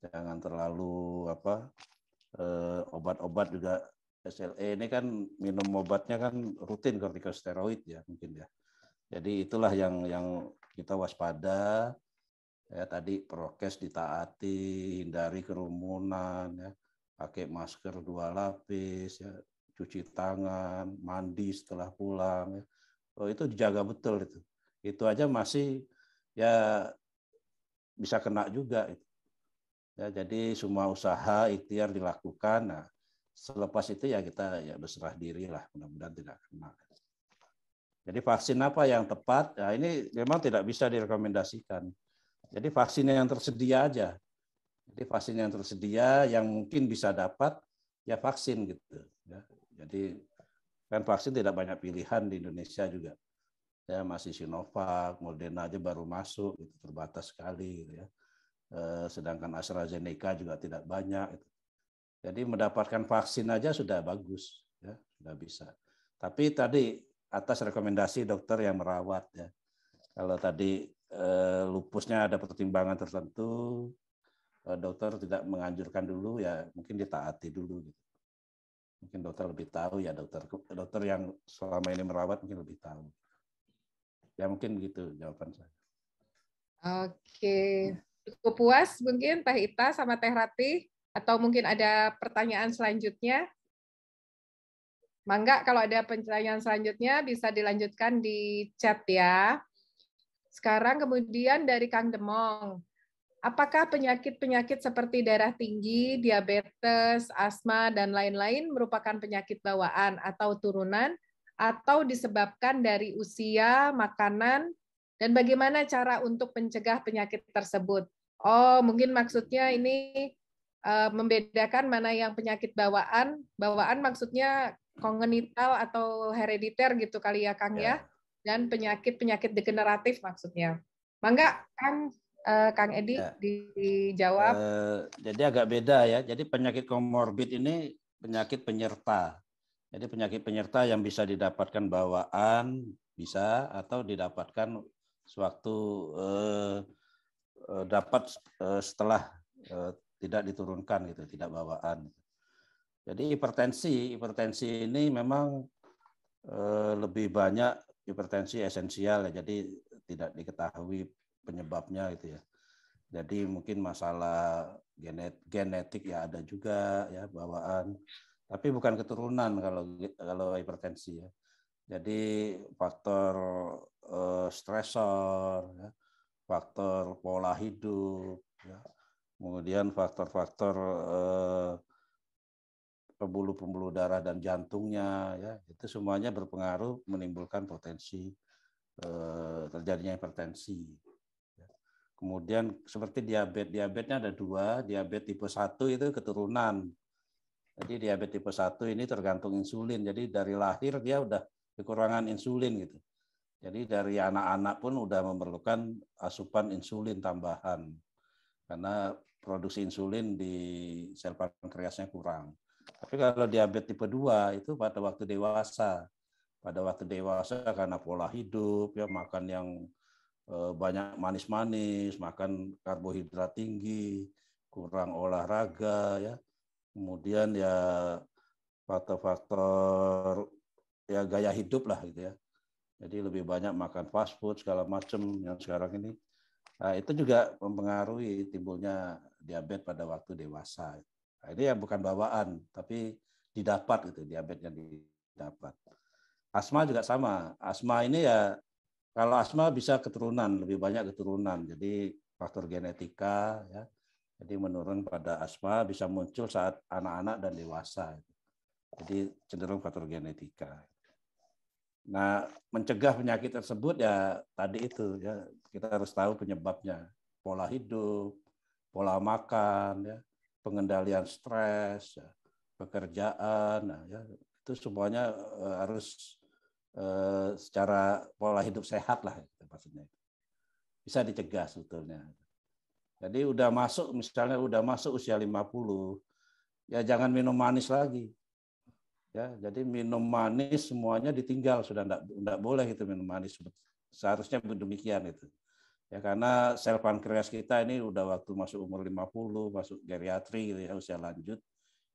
jangan terlalu obat-obat juga SLE ini kan minum obatnya kan rutin kortikosteroid ya mungkin ya. Jadi itulah yang kita waspada. Ya, tadi prokes ditaati, hindari kerumunan, ya, pakai masker 2 lapis, ya, cuci tangan, mandi setelah pulang. Ya. Oh, itu dijaga betul itu. Itu aja masih ya bisa kena juga. Ya, jadi semua usaha ikhtiar dilakukan. Nah, selepas itu ya kita ya berserah diri lah, mudah-mudahan tidak kena. Jadi vaksin apa yang tepat? Nah, ini memang tidak bisa direkomendasikan. Jadi vaksin yang tersedia aja. Jadi vaksin yang tersedia yang mungkin bisa dapat ya vaksin gitu. Ya. Jadi kan vaksin tidak banyak pilihan di Indonesia juga. Ya masih Sinovac, Moderna aja baru masuk, itu terbatas sekali. Gitu ya. Sedangkan AstraZeneca juga tidak banyak. Gitu. Jadi mendapatkan vaksin aja sudah bagus, ya sudah bisa. Tapi tadi atas rekomendasi dokter yang merawat ya. Kalau tadi lupusnya ada pertimbangan tertentu, dokter tidak menganjurkan dulu ya mungkin ditaati dulu gitu. Mungkin dokter lebih tahu ya dokter yang selama ini merawat mungkin lebih tahu. Ya mungkin gitu jawaban saya. Oke, cukup puas mungkin Teh Ita sama Teh Rati atau mungkin ada pertanyaan selanjutnya? Mangga kalau ada pertanyaan selanjutnya bisa dilanjutkan di chat ya. Sekarang kemudian dari Kang Demong, apakah penyakit-penyakit seperti darah tinggi, diabetes, asma, dan lain-lain merupakan penyakit bawaan atau turunan, atau disebabkan dari usia, makanan, dan bagaimana cara untuk mencegah penyakit tersebut? Oh, mungkin maksudnya ini membedakan mana yang penyakit bawaan. Bawaan maksudnya kongenital atau herediter gitu kali ya, Kang ya. Dan penyakit-penyakit degeneratif maksudnya. Mangga, Kang Edi ya. Dijawab. Jadi agak beda ya. Jadi penyakit komorbid ini penyakit penyerta. Jadi penyakit penyerta yang bisa didapatkan bawaan bisa atau didapatkan sewaktu dapat setelah tidak diturunkan gitu, tidak bawaan. Jadi hipertensi ini memang lebih banyak hipertensi esensial ya, jadi tidak diketahui penyebabnya gitu ya. Jadi mungkin masalah genetik ya ada juga ya, bawaan, tapi bukan keturunan kalau hipertensi ya. Jadi faktor stresor, ya, faktor pola hidup, ya, kemudian faktor-faktor pembuluh-pembuluh darah dan jantungnya, ya, itu semuanya berpengaruh menimbulkan potensi terjadinya hipertensi. Kemudian seperti diabetesnya ada dua, diabetes tipe 1 itu keturunan. Jadi diabetes tipe 1 ini tergantung insulin. Jadi dari lahir dia udah kekurangan insulin gitu. Jadi dari anak-anak pun udah memerlukan asupan insulin tambahan. Karena produksi insulin di sel pankreasnya kurang. Tapi kalau diabetes tipe 2 itu pada waktu dewasa. Pada waktu dewasa karena pola hidup, ya makan yang banyak manis-manis, makan karbohidrat tinggi, kurang olahraga, ya. Kemudian ya faktor-faktor ya gaya hidup lah gitu ya. Jadi lebih banyak makan fast food segala macam yang sekarang ini. Nah, itu juga mempengaruhi timbulnya diabetes pada waktu dewasa. Nah, ini yang bukan bawaan, tapi didapat gitu, diabetesnya didapat. Asma juga sama. Asma ini ya, kalau asma bisa keturunan, lebih banyak keturunan. Jadi faktor genetika ya. Jadi menurun pada asma bisa muncul saat anak-anak dan dewasa. Jadi cenderung faktor genetika. Nah, mencegah penyakit tersebut ya tadi itu ya, kita harus tahu penyebabnya. Pola hidup, pola makan ya, pengendalian stres, ya, pekerjaan, nah, ya, itu semuanya harus secara pola hidup sehat lah gitu, maksudnya. Bisa dicegah sebetulnya. Jadi misalnya udah masuk usia 50, ya jangan minum manis lagi. Ya, jadi minum manis semuanya ditinggal, sudah enggak boleh itu minum manis. Seharusnya demikian itu. Ya karena sel pankreas kita ini udah waktu masuk umur 50, masuk geriatri gitu ya, usia lanjut,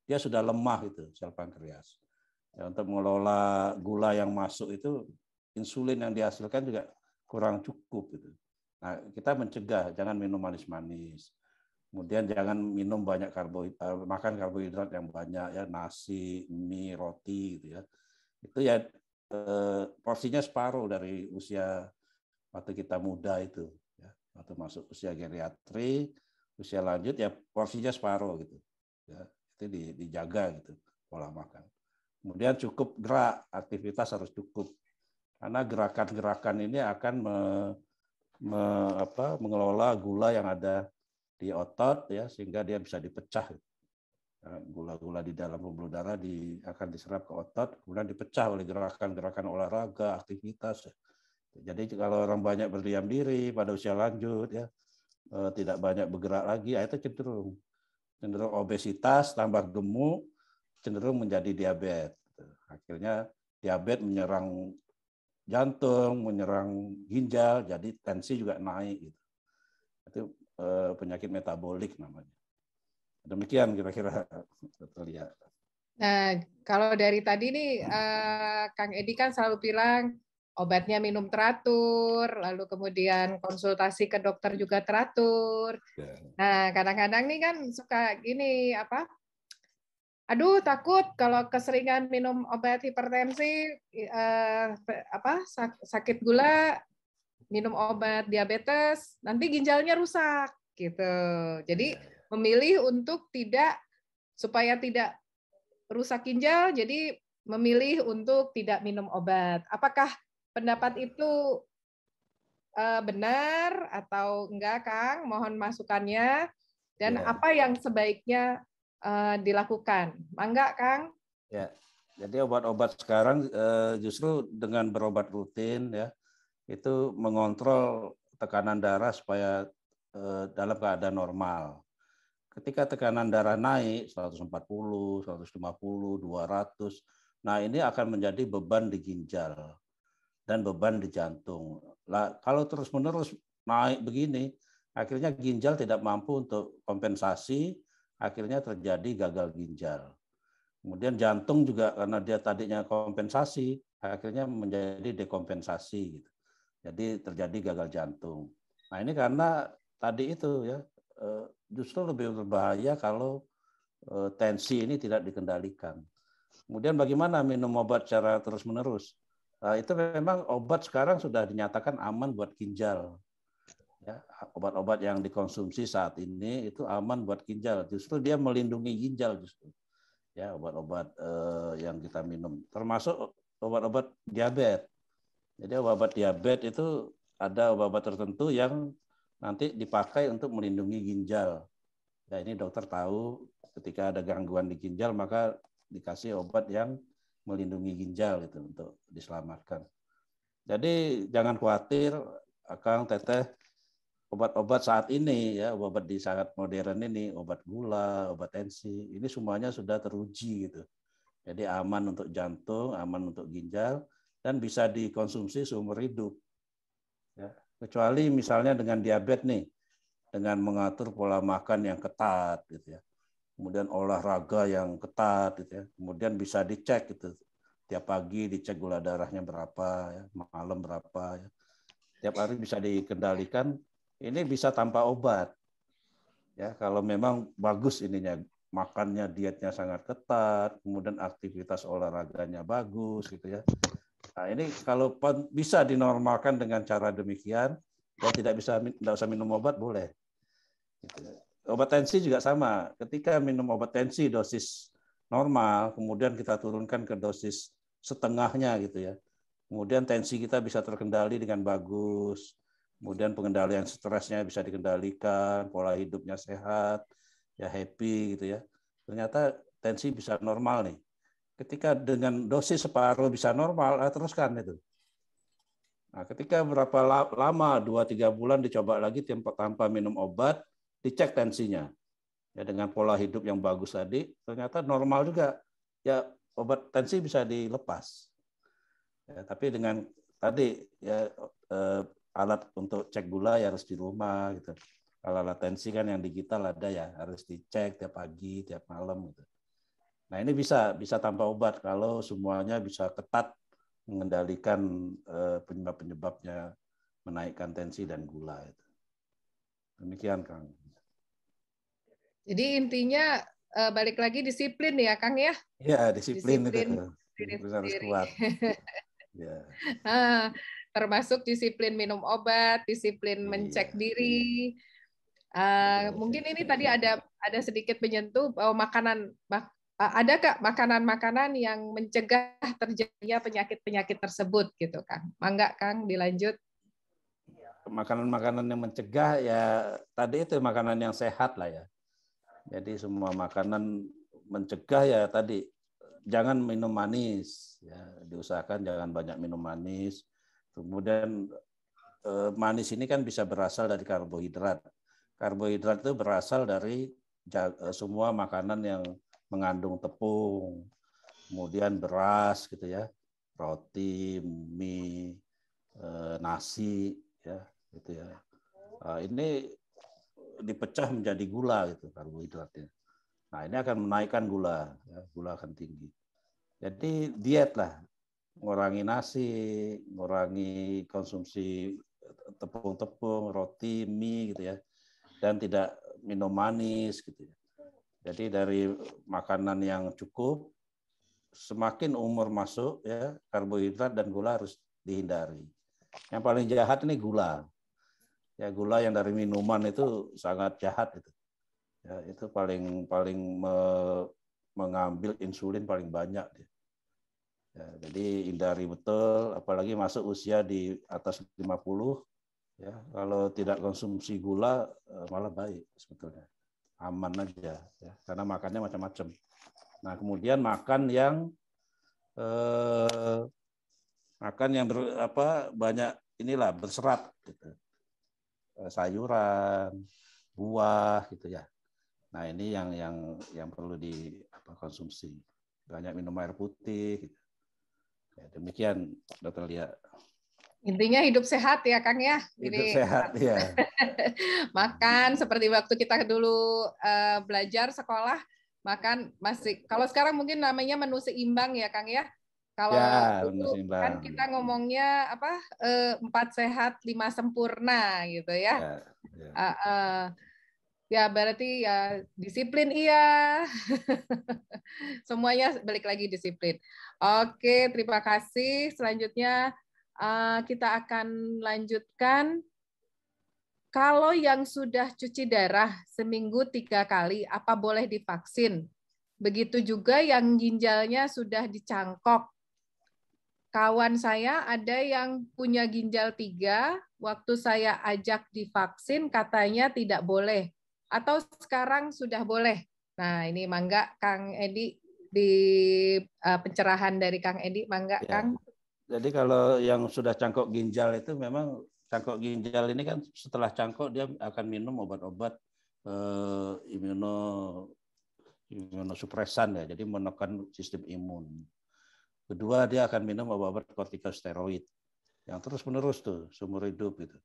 dia sudah lemah itu sel pankreas. Ya, untuk mengelola gula yang masuk itu, insulin yang dihasilkan juga kurang cukup gitu. Nah, kita mencegah jangan minum manis-manis. Kemudian jangan minum banyak makan karbohidrat yang banyak ya, nasi, mie, roti gitu ya. Itu ya porsinya separuh dari usia waktu kita muda itu ya. Waktu masuk usia geriatri, usia lanjut ya porsinya separuh gitu. Ya, itu dijaga gitu pola makan. Kemudian cukup gerak, aktivitas harus cukup. Karena gerakan-gerakan ini akan mengelola gula yang ada di otot ya, sehingga dia bisa dipecah. Gula-gula di dalam pembuluh darah akan diserap ke otot, kemudian dipecah oleh gerakan-gerakan olahraga, aktivitas. Jadi kalau orang banyak berdiam diri pada usia lanjut ya, tidak banyak bergerak lagi, itu cenderung obesitas, tambah gemuk, cenderung menjadi diabetes. Akhirnya diabetes menyerang jantung, menyerang ginjal, jadi tensi juga naik gitu. Itu penyakit metabolik namanya. Demikian kira-kira terlihat. Nah, kalau dari tadi nih Kang Edi kan selalu bilang obatnya minum teratur, lalu kemudian konsultasi ke dokter juga teratur. Nah, kadang-kadang nih kan suka gini aduh takut kalau keseringan minum obat hipertensi sakit gula, minum obat diabetes, nanti ginjalnya rusak gitu. Jadi memilih untuk supaya tidak rusak ginjal, jadi memilih untuk tidak minum obat. Apakah pendapat itu benar atau enggak, Kang? Mohon masukannya. Dan apa yang sebaiknya dilakukan? Mangga, Kang? Ya, jadi obat-obat sekarang justru dengan berobat rutin ya, itu mengontrol tekanan darah supaya dalam keadaan normal. Ketika tekanan darah naik 140, 150, 200, nah ini akan menjadi beban di ginjal dan beban di jantung. Nah, kalau terus-menerus naik begini, akhirnya ginjal tidak mampu untuk kompensasi, akhirnya terjadi gagal ginjal. Kemudian jantung juga karena dia tadinya kompensasi, akhirnya menjadi dekompensasi gitu. Jadi terjadi gagal jantung. Nah, ini karena tadi itu ya justru lebih berbahaya kalau tensi ini tidak dikendalikan. Kemudian bagaimana minum obat secara terus-menerus? Itu memang obat sekarang sudah dinyatakan aman buat ginjal. Ya, obat-obat yang dikonsumsi saat ini itu aman buat ginjal. Justru dia melindungi ginjal justru. Ya, obat-obat yang kita minum, termasuk obat-obat diabetes. Jadi obat-obat diabetes itu ada obat-obat tertentu yang nanti dipakai untuk melindungi ginjal. Ya, ini dokter tahu ketika ada gangguan di ginjal maka dikasih obat yang melindungi ginjal itu untuk diselamatkan. Jadi jangan khawatir, Akang, Teteh, obat-obat saat ini ya, obat di saat modern ini, obat gula, obat tensi, ini semuanya sudah teruji gitu. Jadi aman untuk jantung, aman untuk ginjal, dan bisa dikonsumsi seumur hidup. Ya, kecuali misalnya dengan diabetes nih, dengan mengatur pola makan yang ketat gitu ya. Kemudian olahraga yang ketat gitu ya. Kemudian bisa dicek gitu. Tiap pagi dicek gula darahnya berapa ya, malam berapa ya. Tiap hari bisa dikendalikan. Ini bisa tanpa obat. Ya, kalau memang bagus ininya, makannya, dietnya sangat ketat, kemudian aktivitas olahraganya bagus gitu ya. Nah, ini kalau bisa dinormalkan dengan cara demikian, dan tidak usah minum obat boleh. Gitu. Obat tensi juga sama. Ketika minum obat tensi dosis normal, kemudian kita turunkan ke dosis setengahnya gitu ya. Kemudian tensi kita bisa terkendali dengan bagus. Kemudian pengendalian stresnya bisa dikendalikan, pola hidupnya sehat, ya happy gitu ya. Ternyata tensi bisa normal nih. Ketika dengan dosis separuh bisa normal, teruskan itu. Nah, ketika berapa lama, 2-3 bulan dicoba lagi tanpa minum obat, dicek tensinya. Ya, dengan pola hidup yang bagus tadi, ternyata normal juga. Ya, obat tensi bisa dilepas. Ya, tapi dengan tadi ya alat untuk cek gula ya harus di rumah gitu. Kalau alat tensi kan yang digital ada ya, harus dicek tiap pagi, tiap malam gitu. Nah, ini bisa tanpa obat kalau semuanya bisa ketat mengendalikan penyebab-penyebabnya menaikkan tensi dan gula itu. Demikian, Kang. Jadi intinya balik lagi disiplin ya, Kang ya? Iya, disiplin itu. Disiplin harus kuat. Ya. Termasuk disiplin minum obat, disiplin mencek diri. Mungkin ini tadi ada sedikit menyentuh bahwa ada Kak makanan-makanan yang mencegah terjadinya penyakit-penyakit tersebut gitu Kang. Mangga Kang dilanjut. Makanan-makanan yang mencegah ya tadi itu makanan yang sehat lah ya. Jadi semua makanan mencegah ya tadi jangan minum manis ya, diusahakan jangan banyak minum manis. Kemudian manis ini kan bisa berasal dari karbohidrat. Karbohidrat itu berasal dari semua makanan yang mengandung tepung, kemudian beras gitu ya, roti, mie, nasi ya gitu ya. Ini dipecah menjadi gula gitu karbohidratnya. Nah, ini akan menaikkan gula, ya, gula akan tinggi. Jadi diet lah, ngurangi nasi, ngurangi konsumsi tepung-tepung, roti, mie gitu ya, dan tidak minum manis gitu ya. Jadi dari makanan yang cukup, semakin umur masuk ya karbohidrat dan gula harus dihindari. Yang paling jahat ini gula. Ya gula yang dari minuman itu sangat jahat itu. Ya, itu paling mengambil insulin paling banyak. Ya, jadi hindari betul, apalagi masuk usia di atas 50, ya kalau tidak konsumsi gula malah baik sebetulnya, aman aja, ya, karena makannya macam-macam. Nah kemudian makan yang banyak inilah berserat, gitu. Sayuran, buah, gitu ya. Nah ini yang perlu dikonsumsi. Banyak minum air putih. Gitu. Ya, demikian, Dr. Lia. Intinya hidup sehat ya, Kang ya. Hidup sehat, ya. Makan seperti waktu kita dulu belajar sekolah, makan masih. Kalau sekarang mungkin namanya menu seimbang ya, Kang ya. Kalau ya, dulu kan kita ngomongnya apa 4 sehat 5 sempurna gitu ya. Ya berarti ya disiplin iya. Semuanya balik lagi disiplin. Oke, terima kasih. Selanjutnya kita akan lanjutkan. Kalau yang sudah cuci darah seminggu 3 kali, apa boleh divaksin? Begitu juga yang ginjalnya sudah dicangkok. Kawan saya ada yang punya ginjal 3, waktu saya ajak divaksin katanya tidak boleh. Atau sekarang sudah boleh. Nah ini mangga Kang Edi, di pencerahan dari Kang Edi, mangga ya. Kang. Jadi kalau yang sudah cangkok ginjal itu memang cangkok ginjal ini kan setelah cangkok dia akan minum obat-obat imunosupresan ya, jadi menekan sistem imun. Kedua dia akan minum obat-obat kortikosteroid yang terus-menerus tuh seumur hidup gitu.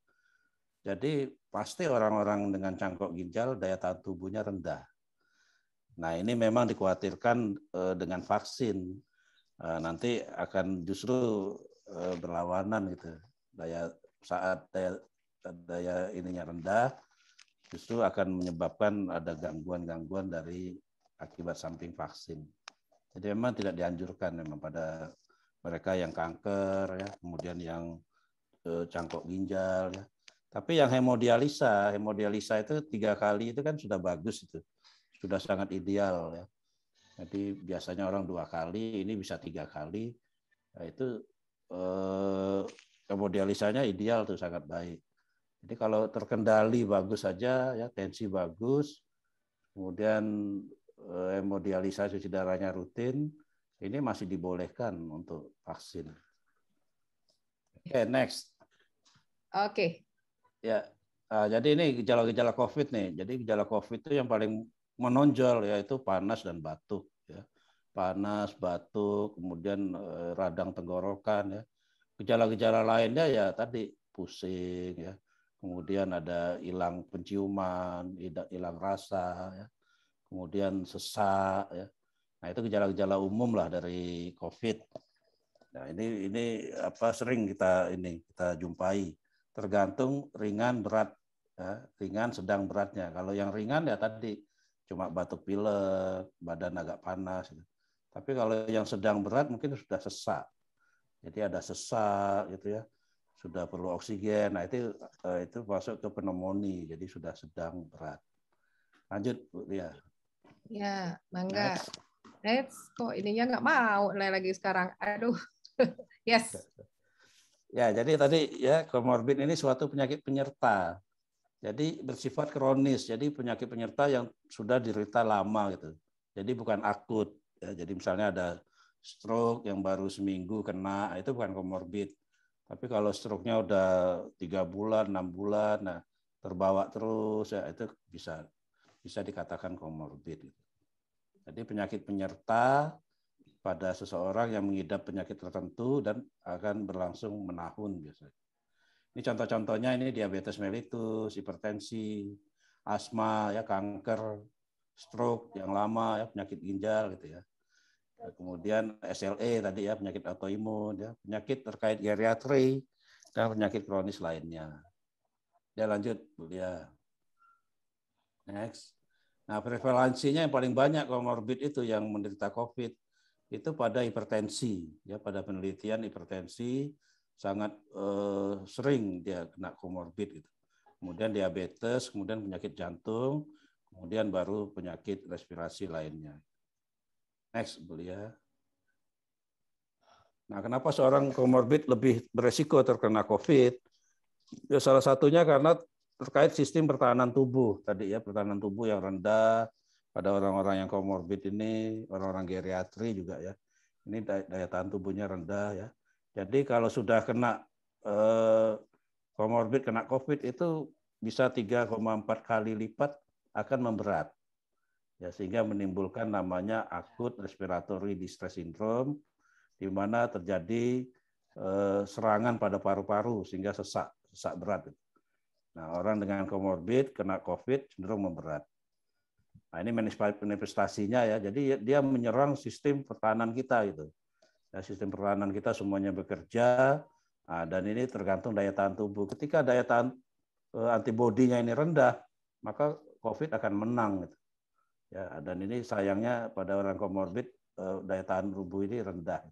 Jadi pasti orang-orang dengan cangkok ginjal daya tahan tubuhnya rendah. Nah ini memang dikhawatirkan dengan vaksin nanti akan justru berlawanan gitu. Saat daya ininya rendah, justru akan menyebabkan ada gangguan-gangguan dari akibat samping vaksin. Jadi memang tidak dianjurkan memang pada mereka yang kanker ya, kemudian yang cangkok ginjal ya. Tapi yang hemodialisa itu 3 kali itu kan sudah bagus itu, sudah sangat ideal ya. Jadi biasanya orang 2 kali, ini bisa 3 kali. Nah, itu hemodialisanya ideal tuh sangat baik. Jadi kalau terkendali bagus saja ya, tensi bagus, kemudian hemodialisa cuci darahnya rutin, ini masih dibolehkan untuk vaksin. Oke, next. Oke. Ya, jadi ini gejala-gejala COVID nih. Jadi gejala COVID itu yang paling menonjol yaitu panas dan batuk. Ya. Panas, batuk, kemudian radang tenggorokan. Ya. Gejala-gejala lainnya ya tadi pusing, ya. Kemudian ada hilang penciuman, hilang rasa, ya. Kemudian sesak. Ya. Nah itu gejala-gejala umum lah dari COVID. Nah ini apa sering kita jumpai. Tergantung ringan berat, ya. Ringan sedang beratnya. Kalau yang ringan ya tadi cuma batuk pilek, badan agak panas. Gitu. Tapi kalau yang sedang berat mungkin sudah sesak. Jadi ada sesak gitu ya, sudah perlu oksigen. Nah itu masuk ke pneumonia. Jadi sudah sedang berat. Lanjut Bu Lia. Ya, mangga. Next. Kok ininya nggak mau lagi sekarang. Aduh. Yes. Ya, jadi tadi ya komorbid ini suatu penyakit penyerta. Jadi bersifat kronis. Jadi penyakit penyerta yang sudah diderita lama gitu. Jadi bukan akut. Ya, jadi misalnya ada stroke yang baru seminggu kena, itu bukan komorbid. Tapi kalau stroke-nya udah 3 bulan, 6 bulan, nah terbawa terus, ya itu bisa dikatakan komorbid. Jadi penyakit penyerta pada seseorang yang mengidap penyakit tertentu dan akan berlangsung menahun biasanya. Ini contoh-contohnya ini diabetes mellitus, hipertensi, asma, ya kanker, stroke yang lama, ya penyakit ginjal gitu ya. Kemudian SLE tadi ya penyakit autoimun, ya penyakit terkait geriatri dan penyakit kronis lainnya. Ya lanjut Bu Lia. Next. Nah prevalensinya yang paling banyak komorbid itu yang menderita COVID itu pada hipertensi, ya pada penelitian hipertensi sangat sering dia kena komorbid gitu. Kemudian diabetes, kemudian penyakit jantung, kemudian baru penyakit respirasi lainnya. Next, Bu Lia. Nah, kenapa seorang komorbid lebih beresiko terkena COVID? Ya, salah satunya karena terkait sistem pertahanan tubuh tadi ya, pertahanan tubuh yang rendah pada orang-orang yang komorbid ini, orang-orang geriatri juga ya. Ini daya tahan tubuhnya rendah ya. Jadi kalau sudah kena komorbid kena COVID itu bisa 3,4 kali lipat akan memberat. Ya, sehingga menimbulkan namanya acute respiratory distress syndrome di mana terjadi serangan pada paru-paru sehingga sesak berat. Nah, orang dengan komorbid kena COVID cenderung memberat. Nah, ini manifestasinya ya. Jadi dia menyerang sistem pertahanan kita itu. Ya, sistem pertahanan kita semuanya bekerja, nah, dan ini tergantung daya tahan tubuh. Ketika daya tahan antibodinya ini rendah, maka COVID akan menang. Gitu. Ya, dan ini sayangnya pada orang komorbid daya tahan tubuh ini rendah.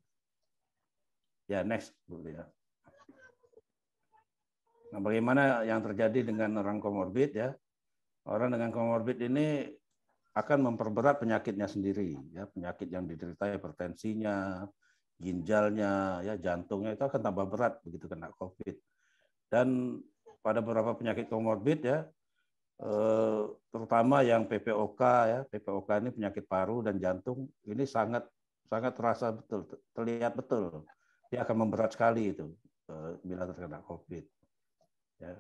Ya, next. Nah, bagaimana yang terjadi dengan orang komorbid ya? Orang dengan komorbid ini akan memperberat penyakitnya sendiri, ya, penyakit yang diderita, hipertensinya, ginjalnya, ya, jantungnya itu akan tambah berat begitu kena COVID. Dan pada beberapa penyakit komorbid ya, terutama yang PPOK ya, PPOK ini penyakit paru dan jantung, ini sangat terasa betul, terlihat betul, dia akan memberat sekali itu bila terkena COVID. Ya.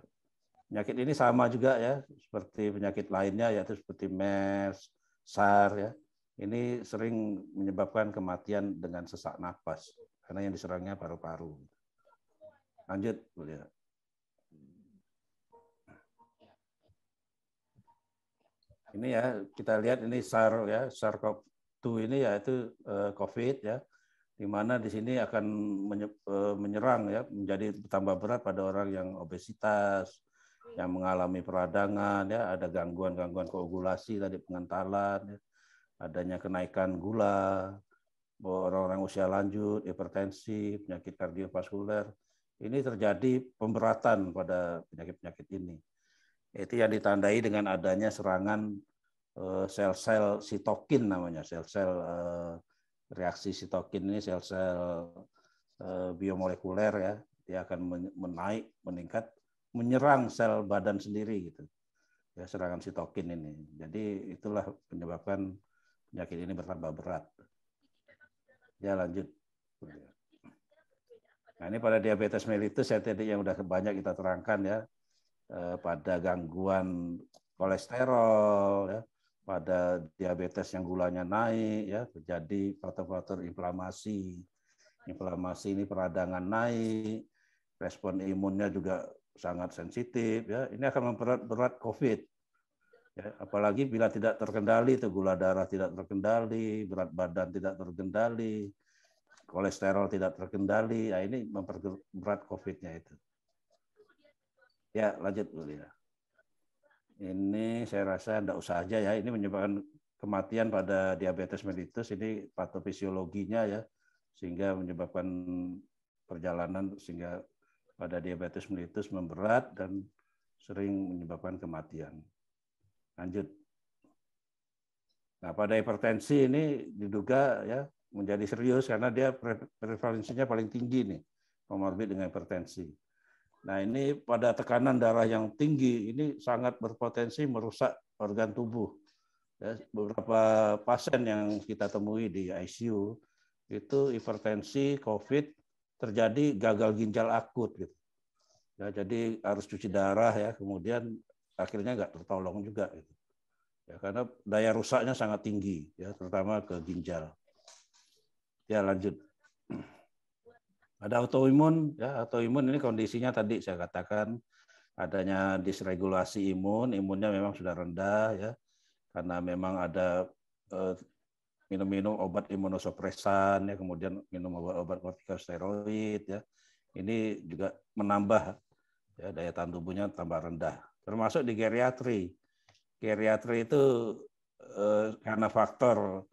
Penyakit ini sama juga ya seperti penyakit lainnya yaitu seperti MERS, SARS ya. Ini sering menyebabkan kematian dengan sesak napas karena yang diserangnya paru-paru. Lanjut, Bu Lia. Ini ya kita lihat ini SARS ya, SARS-CoV-2 ini yaitu COVID ya, di mana di sini akan menyerang ya, menjadi tambah berat pada orang yang obesitas, yang mengalami peradangan, ya, ada gangguan-gangguan koagulasi tadi pengentalan, ya, adanya kenaikan gula, orang-orang usia lanjut, hipertensi, penyakit kardiovaskuler, ini terjadi pemberatan pada penyakit-penyakit ini. Itu yang ditandai dengan adanya serangan sel-sel sitokin namanya, sel-sel reaksi sitokin ini sel-sel biomolekuler ya, dia akan meningkat, menyerang sel badan sendiri gitu. Ya, serangan sitokin ini. Jadi itulah penyebabkan penyakit ini bertambah berat. Ya, lanjut. Nah, ini pada diabetes mellitus ya tadi yang udah banyak kita terangkan ya. Pada gangguan kolesterol ya, pada diabetes yang gulanya naik ya, terjadi faktor-faktor inflamasi. Inflamasi ini peradangan naik, respon imunnya juga sangat sensitif ya, ini akan memperberat COVID ya, apalagi bila tidak terkendali, itu gula darah tidak terkendali, berat badan tidak terkendali, kolesterol tidak terkendali, ya ini memperberat COVID-nya itu ya. Lanjut dulu ya, ini saya rasa enggak usah aja ya, ini menyebabkan kematian pada diabetes mellitus, ini patofisiologinya ya, sehingga menyebabkan perjalanan sehingga pada diabetes mellitus memberat dan sering menyebabkan kematian. Lanjut. Nah, pada hipertensi ini diduga ya menjadi serius karena dia prevalensinya paling tinggi nih, komorbid dengan hipertensi. Nah, ini pada tekanan darah yang tinggi ini sangat berpotensi merusak organ tubuh. Ya, beberapa pasien yang kita temui di ICU itu hipertensi, COVID, terjadi gagal ginjal akut gitu. Ya, jadi harus cuci darah ya, kemudian akhirnya nggak tertolong juga gitu. Ya, karena daya rusaknya sangat tinggi ya, terutama ke ginjal. Ya, lanjut. Ada autoimun ya, autoimun ini kondisinya tadi saya katakan adanya disregulasi imun, imunnya memang sudah rendah ya, karena memang ada minum-minum obat imunosupresan ya, kemudian minum obat kortikosteroid ya. Ini juga menambah ya, daya tahan tubuhnya tambah rendah. Termasuk di geriatri. Geriatri itu karena faktor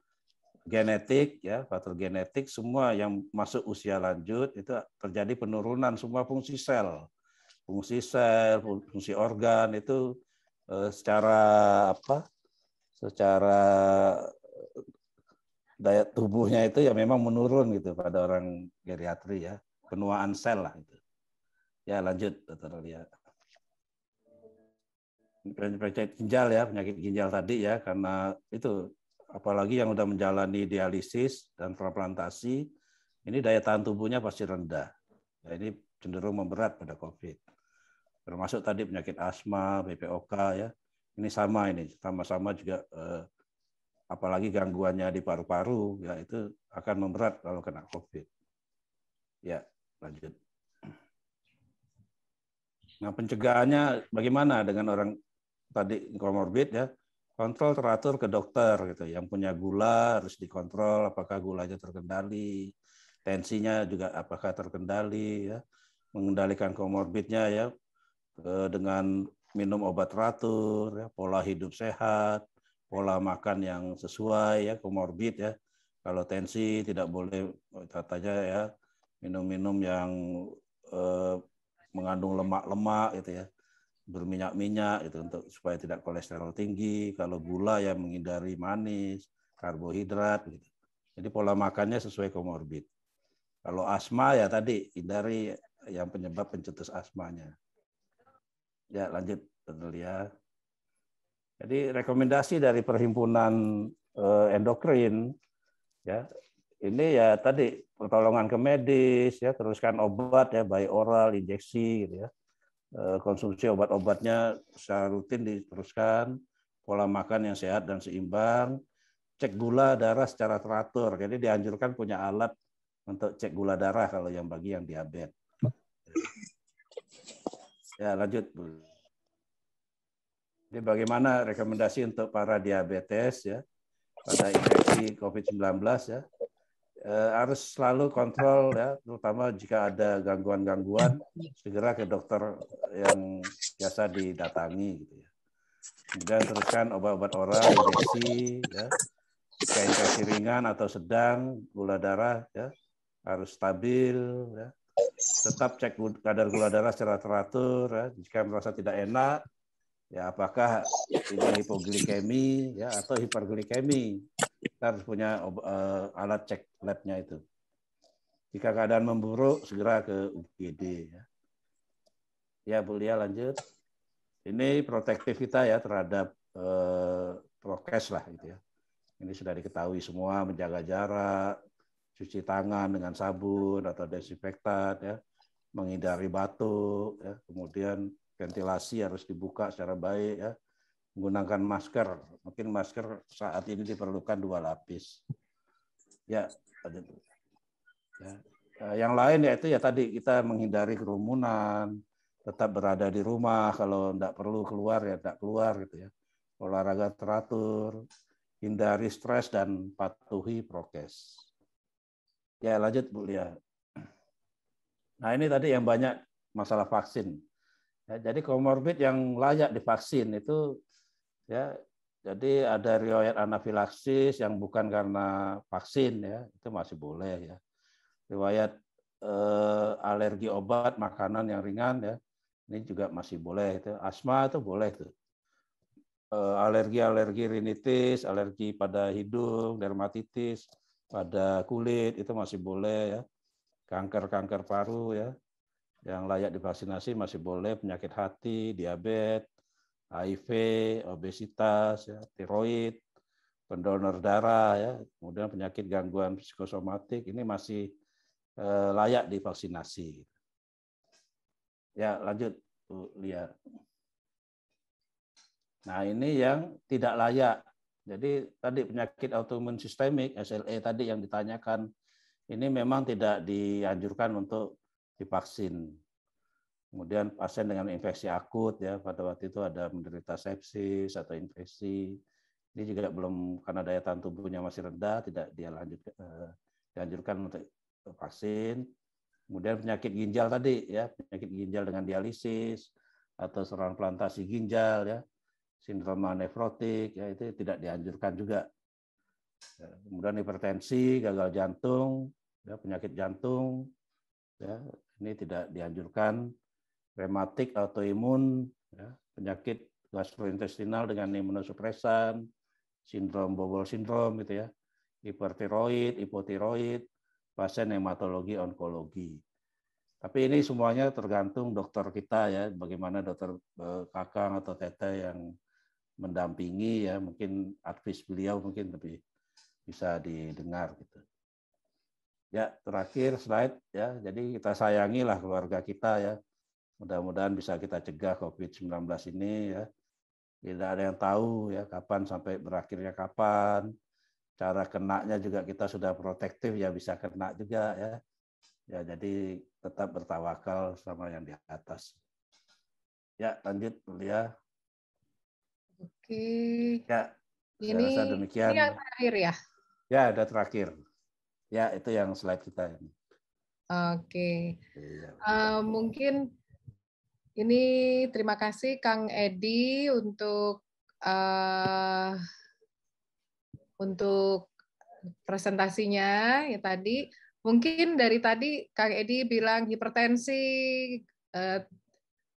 genetik ya, faktor genetik, semua yang masuk usia lanjut itu terjadi penurunan semua fungsi sel. Fungsi sel, fungsi organ itu secara apa? Secara daya tubuhnya itu ya memang menurun gitu pada orang geriatri ya, penuaan sel lah itu. Ya, lanjut Dr. Lia. Penyakit ginjal ya, penyakit ginjal tadi ya, karena itu apalagi yang udah menjalani dialisis dan transplantasi, ini daya tahan tubuhnya pasti rendah. Ya, ini cenderung memberat pada COVID. Termasuk tadi penyakit asma, PPOK ya. Ini sama-sama juga apalagi gangguannya di paru-paru ya, itu akan memberat kalau kena COVID. Ya, lanjut. Nah, pencegahannya bagaimana dengan orang tadi komorbid ya? kontrol teratur ke dokter gitu. Yang punya gula harus dikontrol apakah gulanya terkendali, tensinya juga apakah terkendali ya, mengendalikan komorbidnya ya dengan minum obat teratur ya, pola hidup sehat, pola makan yang sesuai ya, komorbid ya. Kalau tensi tidak boleh katanya ya minum-minum yang mengandung lemak-lemak gitu ya, berminyak-minyak itu untuk supaya tidak kolesterol tinggi. Kalau gula ya menghindari manis, karbohidrat gitu. Jadi pola makannya sesuai komorbid. Kalau asma ya tadi hindari yang penyebab pencetus asmanya. Ya lanjut dulu ya. Jadi rekomendasi dari perhimpunan endokrin ya ini ya tadi pertolongan ke medis ya, teruskan obat ya baik oral, injeksi gitu ya. Konsumsi obat-obatnya secara rutin diteruskan, pola makan yang sehat dan seimbang, cek gula darah secara teratur. Jadi dianjurkan punya alat untuk cek gula darah kalau yang bagi yang diabetes. Ya lanjut Bu. Jadi bagaimana rekomendasi untuk para diabetes ya pada infeksi COVID-19 ya. Harus selalu kontrol ya, terutama jika ada gangguan-gangguan segera ke dokter yang biasa didatangi gitu ya. Kemudian teruskan obat-obat oral, injeksi ya. Jika infeksi ringan atau sedang, gula darah ya harus stabil ya. Tetap cek kadar gula darah secara teratur ya. Jika merasa tidak enak ya apakah ini hipoglikemi ya atau hiperglikemi. Kita harus punya alat cek labnya itu. Jika keadaan memburuk, segera ke UGD. Ya, Bu Lia lanjut. Ini protektif kita ya terhadap prokes lah gitu ya. Ini sudah diketahui semua, menjaga jarak, cuci tangan dengan sabun atau desinfektan, ya, menghindari batuk, ya, kemudian ventilasi harus dibuka secara baik, ya, menggunakan masker. Mungkin masker saat ini diperlukan 2 lapis. Ya, yang lain yaitu ya tadi kita menghindari kerumunan, tetap berada di rumah, kalau tidak perlu keluar ya tidak keluar gitu ya. Olahraga teratur, hindari stres dan patuhi prokes. Ya lanjut Bu Lia. Nah ini tadi yang banyak masalah vaksin. Ya, jadi komorbid yang layak divaksin itu ya. Jadi ada riwayat anafilaksis yang bukan karena vaksin ya, itu masih boleh ya. Riwayat alergi obat, makanan yang ringan ya, ini juga masih boleh. Itu asma itu boleh tuh. Alergi rinitis, alergi pada hidung, dermatitis, pada kulit itu masih boleh ya. Kanker paru ya, yang layak divaksinasi masih boleh. Penyakit hati, diabetes, HIV, obesitas, ya, tiroid, pendonor darah, ya, kemudian penyakit gangguan psikosomatik ini masih layak divaksinasi. Ya lanjut Bu Lia. Nah ini yang tidak layak. Jadi tadi penyakit autoimun sistemik SLE tadi yang ditanyakan ini memang tidak dianjurkan untuk divaksin. Kemudian pasien dengan infeksi akut ya pada waktu itu ada menderita sepsis atau infeksi. Ini juga belum karena daya tahan tubuhnya masih rendah tidak dianjurkan untuk vaksin. Kemudian penyakit ginjal tadi ya, penyakit ginjal dengan dialisis atau serangan plantasi ginjal ya, sindroma nefrotik ya itu tidak dianjurkan juga. Kemudian hipertensi, gagal jantung, ya, penyakit jantung ya, ini tidak dianjurkan. Rematik autoimun, ya, penyakit gastrointestinal dengan imunosupresan, sindrom bowel syndrome gitu ya, hipertiroid, hipotiroid, pasien hematologi onkologi. Tapi ini semuanya tergantung dokter kita ya, bagaimana dokter Kakang atau Tete yang mendampingi ya, mungkin advis beliau mungkin lebih bisa didengar gitu. Ya, terakhir slide ya. Jadi kita sayangilah keluarga kita ya. Mudah-mudahan bisa kita cegah COVID-19 ini ya. Tidak ada yang tahu ya kapan sampai berakhirnya kapan. Cara kenanya juga kita sudah protektif ya bisa kena juga ya. Ya jadi tetap bertawakal sama yang di atas. Ya lanjut Lia. Ya, saya rasa demikian. Ini yang terakhir ya? Ya, ada terakhir. Ya, itu yang slide kita ini. Oke. Mungkin ini terima kasih Kang Edi untuk presentasinya ya tadi. Mungkin dari tadi Kang Edi bilang hipertensi,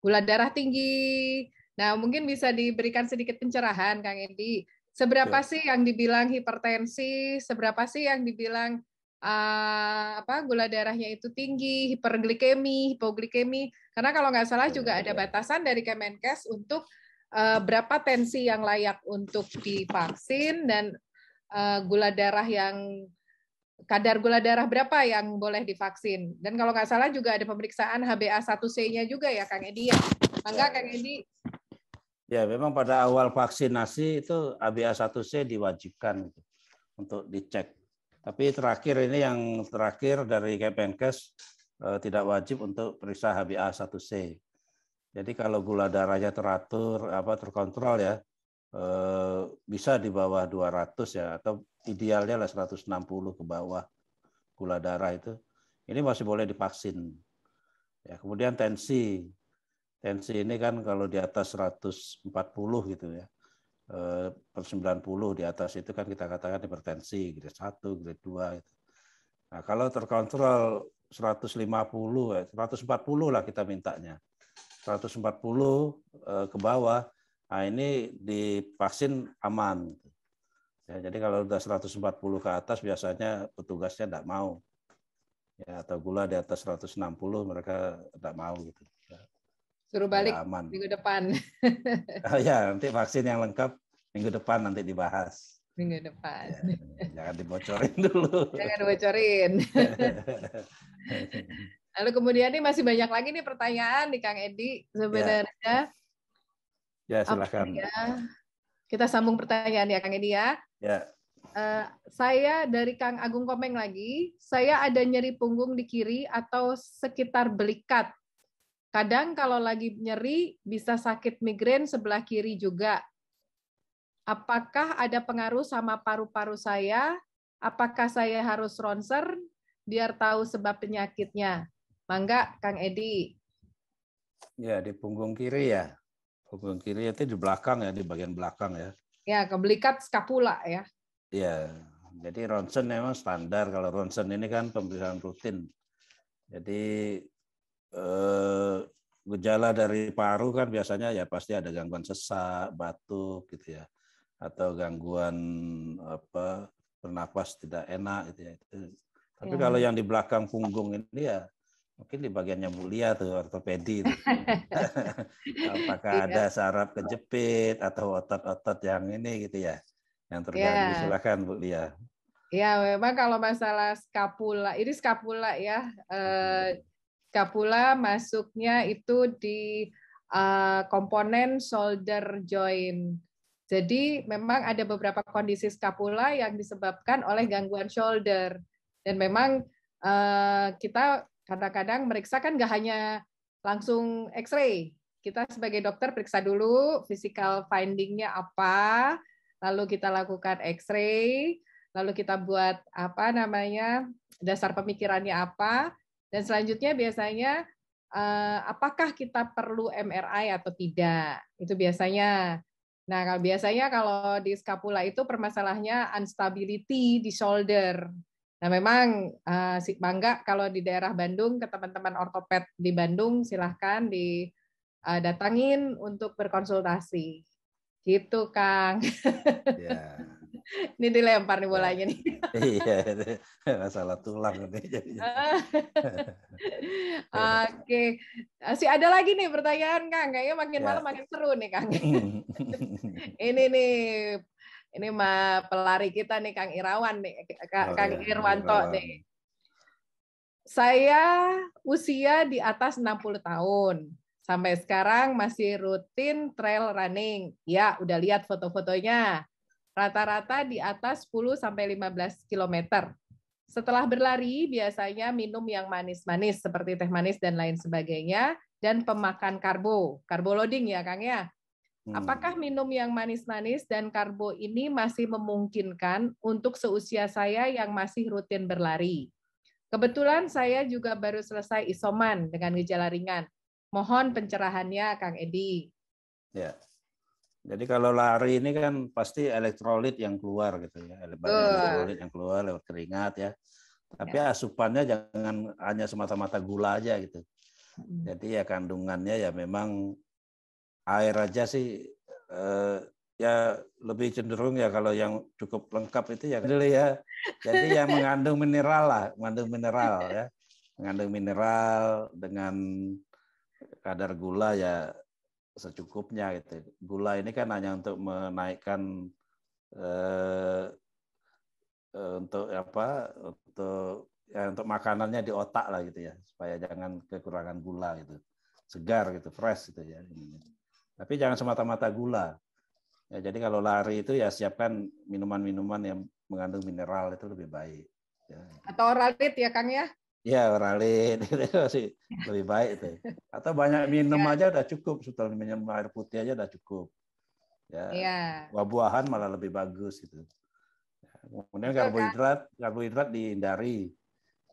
gula darah tinggi. Nah, mungkin bisa diberikan sedikit pencerahan Kang Edi. Seberapa sih yang dibilang hipertensi, seberapa sih yang dibilang gula darahnya itu tinggi, hiperglikemi, hipoglikemi. Karena kalau nggak salah juga ada batasan dari Kemenkes untuk berapa tensi yang layak untuk divaksin dan kadar gula darah berapa yang boleh divaksin. Dan kalau nggak salah juga ada pemeriksaan HbA1c-nya juga ya Kang Edi ya. Mangga Kang Edi. Ya, memang pada awal vaksinasi itu HbA1c diwajibkan untuk dicek. Tapi terakhir ini yang terakhir dari Kemenkes tidak wajib untuk periksa HbA1c. Jadi kalau gula darahnya teratur, terkontrol ya, bisa di bawah 200 ya, atau idealnya lah 160 ke bawah gula darah itu. Ini masih boleh divaksin. Ya, kemudian tensi ini kan kalau di atas 140 gitu ya, per 90 di atas itu kan kita katakan hipertensi, grade 1, grade 2. Gitu. Nah, kalau terkontrol 150, 140 lah kita mintanya. 140 ke bawah, nah ini divaksin aman. Ya, jadi kalau udah 140 ke atas biasanya petugasnya tidak mau. Ya, atau gula di atas 160 mereka tidak mau gitu. Ya. Suruh balik aman. minggu depan. Ya, nanti vaksin yang lengkap minggu depan nanti dibahas. Minggu depan. Ya, jangan dibocorin dulu. Jangan dibocorin. Lalu kemudian ini masih banyak lagi nih pertanyaan nih Kang Edi sebenarnya. Ya, silakan. Kita sambung pertanyaan ya Kang Edi ya. Ya. Saya dari Kang Agung Komeng lagi. Saya ada nyeri punggung di kiri atau sekitar belikat. Kadang kalau lagi nyeri bisa sakit migrain sebelah kiri juga. Apakah ada pengaruh sama paru-paru saya? Apakah saya harus ronsen biar tahu sebab penyakitnya? Mangga, Kang Edi. Ya, di punggung kiri ya. Punggung kiri itu di belakang ya, di bagian belakang ya. Ya, kebelikat skapula ya. Ya, jadi ronsen memang standar. Kalau ronsen ini kan pemeriksaan rutin. Jadi gejala dari paru kan biasanya ya pasti ada gangguan sesak, batuk gitu ya, atau gangguan bernapas tidak enak gitu ya. Tapi kalau yang di belakang punggung ini ya mungkin di bagiannya mulia tuh ortopedi. Apakah ada saraf kejepit atau otot-otot yang ini gitu ya, yang terganggu? Silakan Bu Lia. Ya, memang kalau masalah skapula, ini skapula ya. Skapula masuknya itu di komponen shoulder joint. Jadi memang ada beberapa kondisi skapula yang disebabkan oleh gangguan shoulder. Dan memang kita kadang-kadang meriksa kan nggak hanya langsung X-ray. Kita sebagai dokter periksa dulu physical finding-nya apa, lalu kita lakukan X-ray, lalu kita buat dasar pemikirannya apa. Dan selanjutnya biasanya apakah kita perlu MRI atau tidak? Itu biasanya. Nah, kalau di skapula itu permasalahannya instability di shoulder. Nah, memang Mangga kalau di daerah Bandung ke teman-teman ortoped di Bandung silahkan didatangin untuk berkonsultasi. Gitu, Kang. Ya. Ini dilempar nih bolanya nih. Iya, masalah tulang nih jadinya. Oke, masih ada lagi nih pertanyaan Kang. Kayaknya makin malam makin seru nih Kang. Ini mah pelari kita nih Kang Irawan nih, Kang Irwanto nih. Saya usia di atas 60 tahun. Sampai sekarang masih rutin trail running. Ya, udah lihat foto-fotonya. Rata-rata di atas 10-15 km. Setelah berlari, biasanya minum yang manis-manis seperti teh manis dan lain sebagainya, dan pemakan karbo loading ya Kang ya. Apakah minum yang manis-manis dan karbo ini masih memungkinkan untuk seusia saya yang masih rutin berlari? Kebetulan saya juga baru selesai isoman dengan gejala ringan. Mohon pencerahannya, Kang Edi. Ya. Jadi kalau lari ini kan pasti elektrolit yang keluar gitu ya. Banyak elektrolit yang keluar lewat keringat ya. Tapi asupannya jangan hanya semata-mata gula aja gitu. Jadi ya kandungannya ya memang air aja sih, ya lebih cenderung ya kalau yang cukup lengkap itu ya dulu ya. Jadi yang mengandung mineral lah, mengandung mineral ya, mengandung mineral dengan kadar gula ya secukupnya gitu. Gula ini kan hanya untuk menaikkan untuk apa? Untuk makanannya di otak lah gitu ya, supaya jangan kekurangan gula gitu, segar gitu, fresh gitu ya. Tapi jangan semata-mata gula. Ya, jadi kalau lari itu ya siapkan minuman-minuman yang mengandung mineral itu lebih baik. Ya. Atau oralit ya Kang ya? Ya oralit itu sih lebih baik itu. Atau banyak minum aja udah cukup, setelah minum air putih aja udah cukup. Ya. Buah-buahan malah lebih bagus gitu. Ya, kemudian karbohidrat dihindari.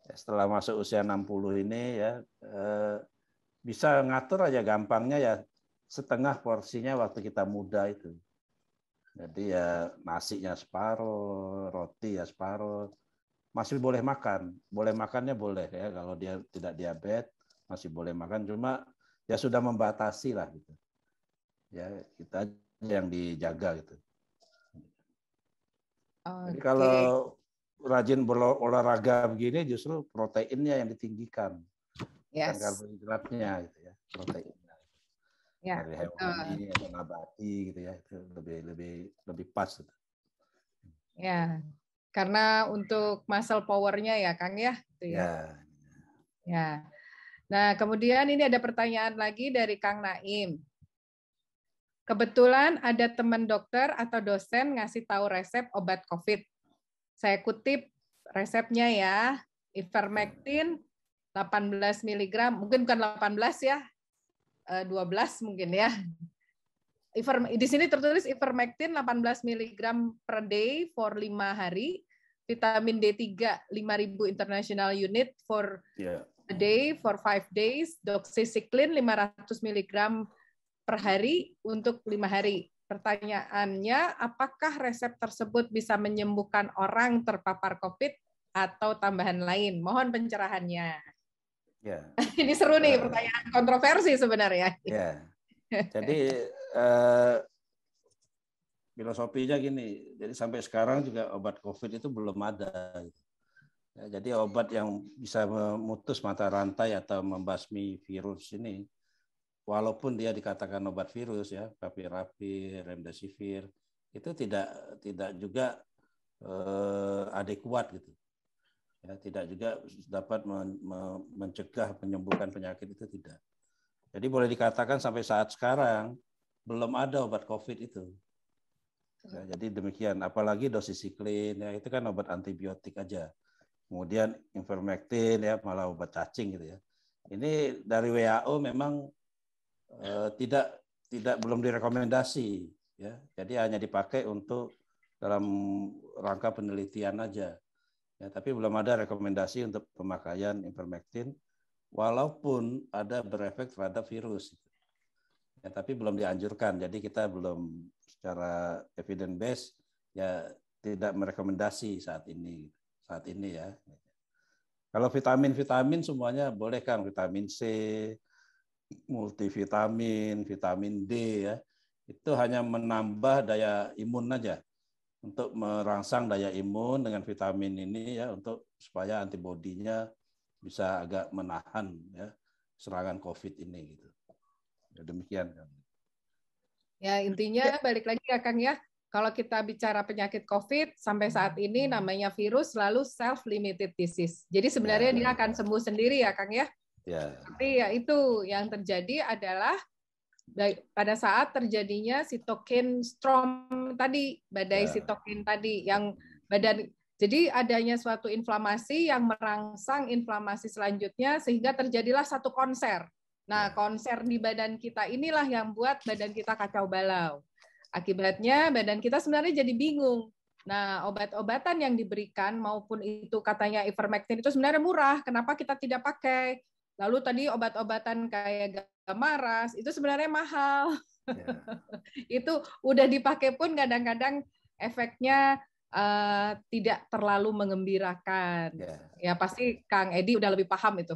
Ya, setelah masuk usia 60 ini ya bisa ngatur aja gampangnya ya. Setengah porsinya waktu kita muda itu. Jadi ya nasinya separuh, roti ya separuh. Masih boleh makan. Boleh makannya boleh ya. Kalau dia tidak diabetes masih boleh makan. Cuma ya sudah membatasi lah gitu. Ya kita yang dijaga gitu. Jadi kalau rajin berolahraga begini justru proteinnya yang ditinggikan. Bukan karbohidratnya gitu ya. Proteinnya. Ya, dari hewan ini atau nabati gitu ya, itu lebih pas gitu. Ya, karena untuk muscle power-nya ya Kang ya, gitu ya. Ya. Nah, kemudian ini ada pertanyaan lagi dari Kang Naim. Kebetulan ada teman dokter atau dosen ngasih tahu resep obat COVID. Saya kutip resepnya ya, ivermectin 18 mg, mungkin bukan 18 ya, 12 mungkin ya. Di sini tertulis ivermectin 18 mg per day for 5 hari, vitamin D3 5.000 international unit for a day for 5 days, doxycycline 500 mg per hari untuk 5 hari. Pertanyaannya, apakah resep tersebut bisa menyembuhkan orang terpapar COVID atau tambahan lain? Mohon pencerahannya. Ya. Ini seru nih, pertanyaan kontroversi sebenarnya. Ya. Jadi filosofinya gini, jadi sampai sekarang juga obat COVID itu belum ada. Ya, jadi obat yang bisa memutus mata rantai atau membasmi virus ini, walaupun dia dikatakan obat virus ya, Favipiravir, Remdesivir, itu tidak juga adekuat gitu. Ya, tidak juga dapat mencegah penyembuhan penyakit itu tidak. Jadi boleh dikatakan sampai saat sekarang belum ada obat COVID itu. Ya, jadi demikian. Apalagi doxycycline ya itu kan obat antibiotik aja. Kemudian ivermectin ya malah obat cacing gitu ya. Ini dari WHO memang belum direkomendasi ya. Jadi hanya dipakai untuk dalam rangka penelitian aja. Ya, tapi belum ada rekomendasi untuk pemakaian ivermectin, walaupun ada berefek terhadap virus. Ya, tapi belum dianjurkan. Jadi kita belum secara evidence based ya tidak merekomendasi saat ini ya. Kalau vitamin semuanya boleh kan, vitamin C, multivitamin, vitamin D ya. Itu hanya menambah daya imun aja. Untuk merangsang daya imun dengan vitamin ini ya untuk supaya antibodinya bisa agak menahan ya serangan COVID ini gitu. Ya, demikian kan. Ya intinya balik lagi ya Kang ya. Kalau kita bicara penyakit COVID sampai saat ini namanya virus lalu self-limited disease. Jadi sebenarnya dia akan sembuh sendiri ya Kang ya. Tapi ya itu yang terjadi adalah pada saat terjadinya sitokin storm tadi, badai sitokin tadi yang badan, jadi adanya suatu inflamasi yang merangsang inflamasi selanjutnya sehingga terjadilah satu konser. Nah, konser di badan kita inilah yang buat badan kita kacau balau. Akibatnya badan kita sebenarnya jadi bingung. Nah, obat-obatan yang diberikan maupun itu katanya ivermectin itu sebenarnya murah. Kenapa kita tidak pakai? Lalu tadi obat-obatan kayak Gamaras itu sebenarnya mahal. Itu udah dipakai pun kadang-kadang efeknya tidak terlalu mengembirakan. Ya pasti Kang Edi udah lebih paham itu.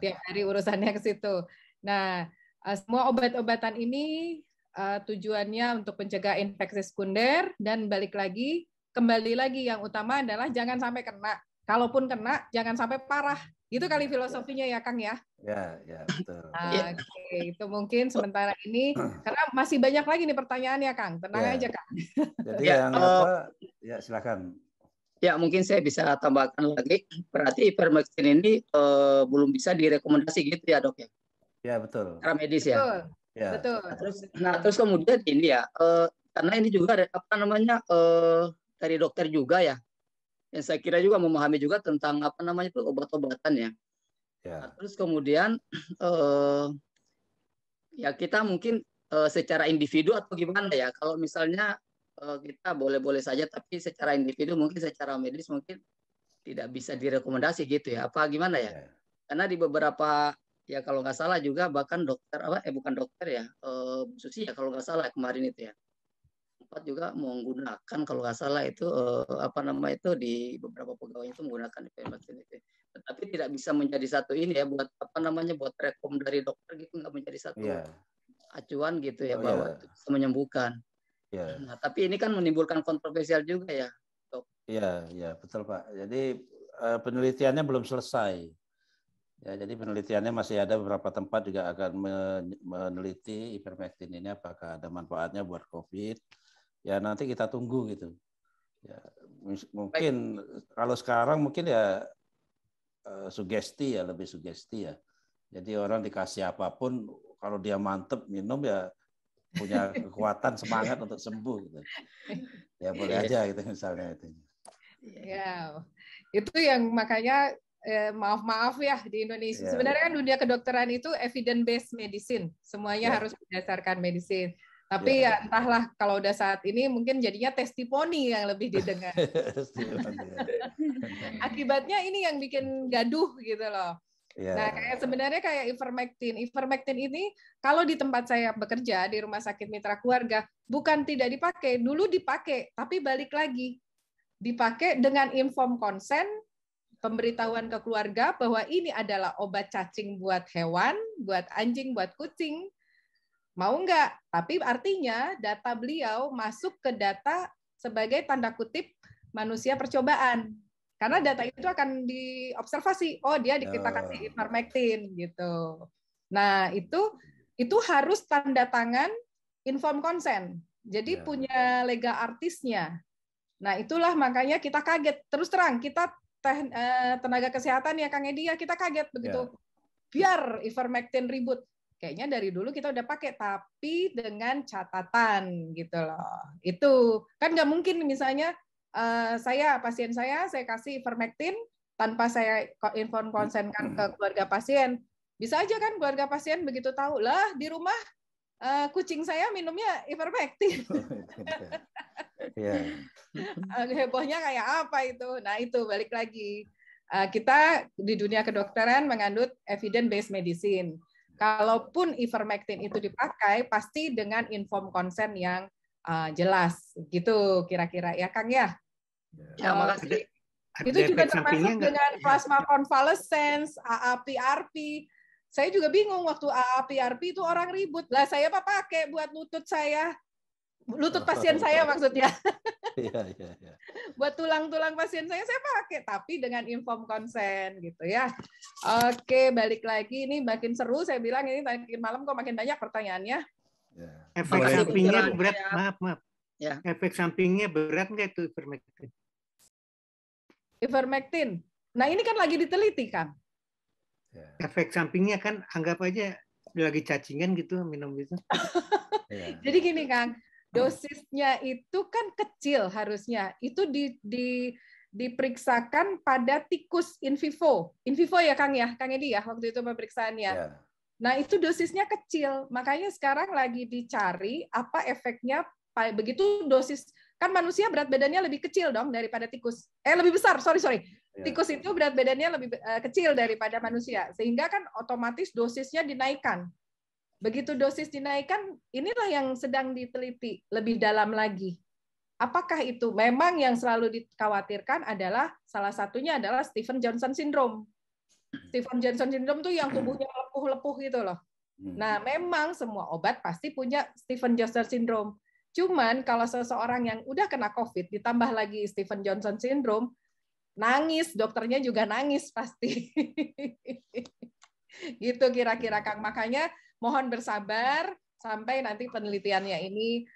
Tiap hari urusannya ke situ. Nah, semua obat-obatan ini tujuannya untuk mencegah infeksi sekunder dan kembali lagi yang utama adalah jangan sampai kena. Kalaupun kena, jangan sampai parah. Gitu kali filosofinya ya, Kang ya? Ya, betul. Oke, itu mungkin sementara ini, karena masih banyak lagi nih pertanyaannya, Kang. Tenang aja, Kang. Jadi yang apa? Ya, silakan. Ya, mungkin saya bisa tambahkan lagi. Berarti ivermectin ini belum bisa direkomendasi gitu ya, Dok ya? Ya, betul. Secara medis ya? Betul. Ya. Betul. Terus kemudian ini ya, karena ini juga apa namanya dari dokter juga ya, yang saya kira juga memahami juga tentang apa namanya itu obat-obatan ya. Nah, terus kemudian ya kita mungkin secara individu atau gimana ya, kalau misalnya kita boleh-boleh saja, tapi secara individu mungkin secara medis mungkin tidak bisa direkomendasi gitu ya, apa gimana ya? Karena di beberapa ya kalau nggak salah juga bahkan dokter bukan dokter ya, Bu Susi ya kalau nggak salah kemarin itu ya, sempat juga menggunakan kalau nggak salah itu apa nama itu di beberapa pegawai itu menggunakan ivermectin itu, tetapi tidak bisa menjadi satu ini ya buat apa namanya buat rekom dari dokter gitu, nggak menjadi satu acuan gitu ya bahwa itu bisa menyembuhkan. Nah, tapi ini kan menimbulkan kontroversial juga ya, Dok. Iya, betul Pak. Jadi penelitiannya belum selesai. Ya, jadi penelitiannya masih ada beberapa tempat juga akan meneliti ivermectin ini apakah ada manfaatnya buat COVID. Ya nanti kita tunggu gitu. Ya, mungkin kalau sekarang mungkin ya sugesti ya, lebih sugesti ya. Jadi orang dikasih apapun, kalau dia mantep minum ya punya kekuatan semangat untuk sembuh gitu. Ya boleh aja gitu misalnya itu. Ya, itu yang makanya maaf ya di Indonesia. Sebenarnya kan dunia kedokteran itu evidence based medicine, semuanya harus berdasarkan medicine. Tapi ya entahlah kalau udah saat ini mungkin jadinya testimoni yang lebih didengar. Akibatnya ini yang bikin gaduh gitu loh. Nah, sebenarnya kayak ivermectin. Ivermectin ini kalau di tempat saya bekerja di Rumah Sakit Mitra Keluarga bukan tidak dipakai, dulu dipakai, tapi balik lagi. Dipakai dengan informed consent, pemberitahuan ke keluarga bahwa ini adalah obat cacing buat hewan, buat anjing, buat kucing. Mau enggak? Tapi artinya data beliau masuk ke data sebagai tanda kutip manusia percobaan. Karena data itu akan diobservasi. Oh, dia kita kasih ivermectin gitu. Nah, itu harus tanda tangan informed consent. Jadi punya legal artisnya. Nah, itulah makanya kita kaget. Terus terang, kita tenaga kesehatan ya Kang Edi ya, kita kaget begitu. Biar ivermectin ribut. Kayaknya dari dulu kita udah pakai, tapi dengan catatan gitu loh. Itu kan nggak mungkin misalnya pasien saya kasih ivermectin tanpa saya inform konsenkan ke keluarga pasien. Bisa aja kan keluarga pasien begitu tahu, lah di rumah kucing saya minumnya ivermectin. Hebohnya kayak apa itu? Nah itu balik lagi. Kita di dunia kedokteran mengandut evidence based medicine. Kalaupun ivermectin itu dipakai, pasti dengan informed consent yang jelas, gitu kira-kira ya Kang ya. Ya makasih. Itu juga termasuk dengan plasma convalescence, AAPRP. Saya juga bingung waktu AAPRP itu orang ribut. Lah saya apa pakai buat lutut saya, lutut pasien saya maksudnya. Buat tulang-tulang pasien saya pakai, tapi dengan informed consent gitu ya. Oke, balik lagi ini makin seru. Saya bilang ini makin malam kok makin banyak pertanyaannya. Efek sampingnya berat, maaf. Ya. Efek sampingnya berat nggak itu ivermectin? Ivermectin. Nah ini kan lagi diteliti Kang. Efek sampingnya kan anggap aja lagi cacingan gitu minum gitu. Jadi gini Kang, dosisnya itu kan kecil harusnya. Itu diperiksakan pada tikus in vivo. In vivo ya Kang ya, Kang Edi ya waktu itu pemeriksaannya. Nah, itu dosisnya kecil. Makanya sekarang lagi dicari apa efeknya begitu dosis. Kan manusia berat badannya lebih kecil dong daripada tikus. Lebih besar, sorry. Tikus itu berat badannya lebih kecil daripada manusia. Sehingga kan otomatis dosisnya dinaikkan. Begitu dosis dinaikkan, inilah yang sedang diteliti lebih dalam lagi. Apakah itu memang yang selalu dikhawatirkan adalah salah satunya adalah Stephen Johnson syndrome. Stephen Johnson syndrome tuh yang tubuhnya lepuh-lepuh gitu loh. Nah, memang semua obat pasti punya Stephen Johnson syndrome. Cuman kalau seseorang yang udah kena COVID ditambah lagi Stephen Johnson syndrome, nangis, dokternya juga nangis pasti. Gitu kira-kira Kang. Makanya mohon bersabar sampai nanti penelitiannya ini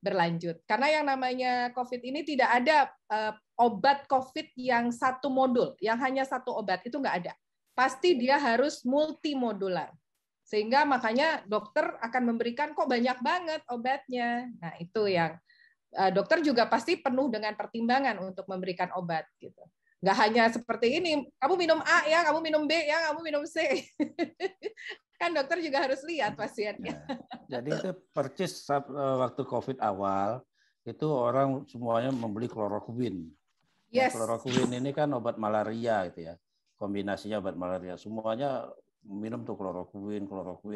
berlanjut. Karena yang namanya COVID ini tidak ada obat COVID yang satu modul, yang hanya satu obat, itu nggak ada. Pasti dia harus multimodular. Sehingga makanya dokter akan memberikan kok banyak banget obatnya. Nah, itu yang dokter juga pasti penuh dengan pertimbangan untuk memberikan obat gitu. Nggak hanya seperti ini, kamu minum A ya, kamu minum B ya, kamu minum C. Kan dokter juga harus lihat pasiennya. Jadi itu percis waktu COVID awal, itu orang semuanya membeli kloroquine. Yes. Kloroquine ini kan obat malaria gitu ya. Kombinasinya obat malaria. Semuanya minum tuh kloroquine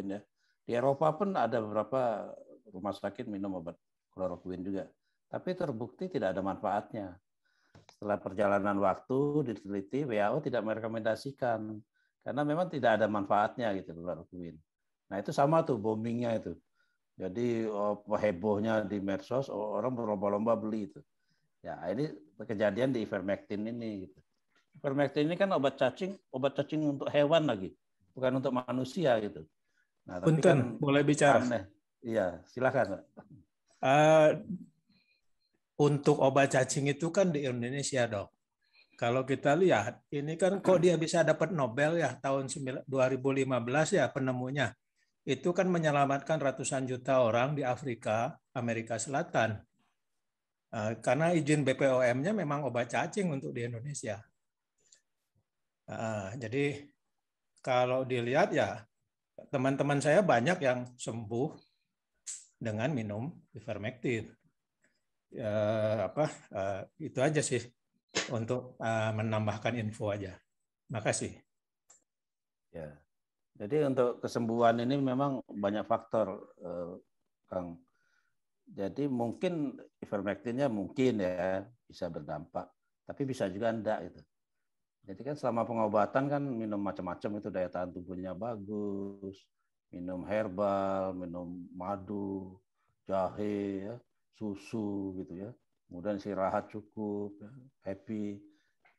ya. Di Eropa pun ada beberapa rumah sakit minum obat kloroquine juga. Tapi terbukti tidak ada manfaatnya. Setelah perjalanan waktu diteliti, WHO tidak merekomendasikan karena memang tidak ada manfaatnya gitu kloroquine. Nah itu sama tuh boomingnya itu. Jadi hebohnya di medsos orang berlomba-lomba beli itu. Ya ini kejadian di ivermectin ini. Gitu. Ivermectin ini kan obat cacing untuk hewan lagi, bukan untuk manusia gitu. Nah tapi Punten, kan boleh bicara? Aneh. Iya silakan. Untuk obat cacing itu kan di Indonesia dok. Kalau kita lihat, ini kan kok dia bisa dapat Nobel ya tahun 2015 ya penemunya. Itu kan menyelamatkan ratusan juta orang di Afrika, Amerika Selatan. Karena izin BPOM-nya memang obat cacing untuk di Indonesia. Jadi kalau dilihat ya teman-teman saya banyak yang sembuh dengan minum ivermectin. Itu aja sih untuk menambahkan info aja. Makasih. Ya. Jadi untuk kesembuhan ini memang banyak faktor, Kang. Jadi mungkin ivermectinnya mungkin ya bisa berdampak, tapi bisa juga enggak gitu. Jadi kan selama pengobatan kan minum macam-macam itu daya tahan tubuhnya bagus, minum herbal, minum madu, jahe, ya, susu gitu ya. Kemudian istirahat cukup, ya, happy.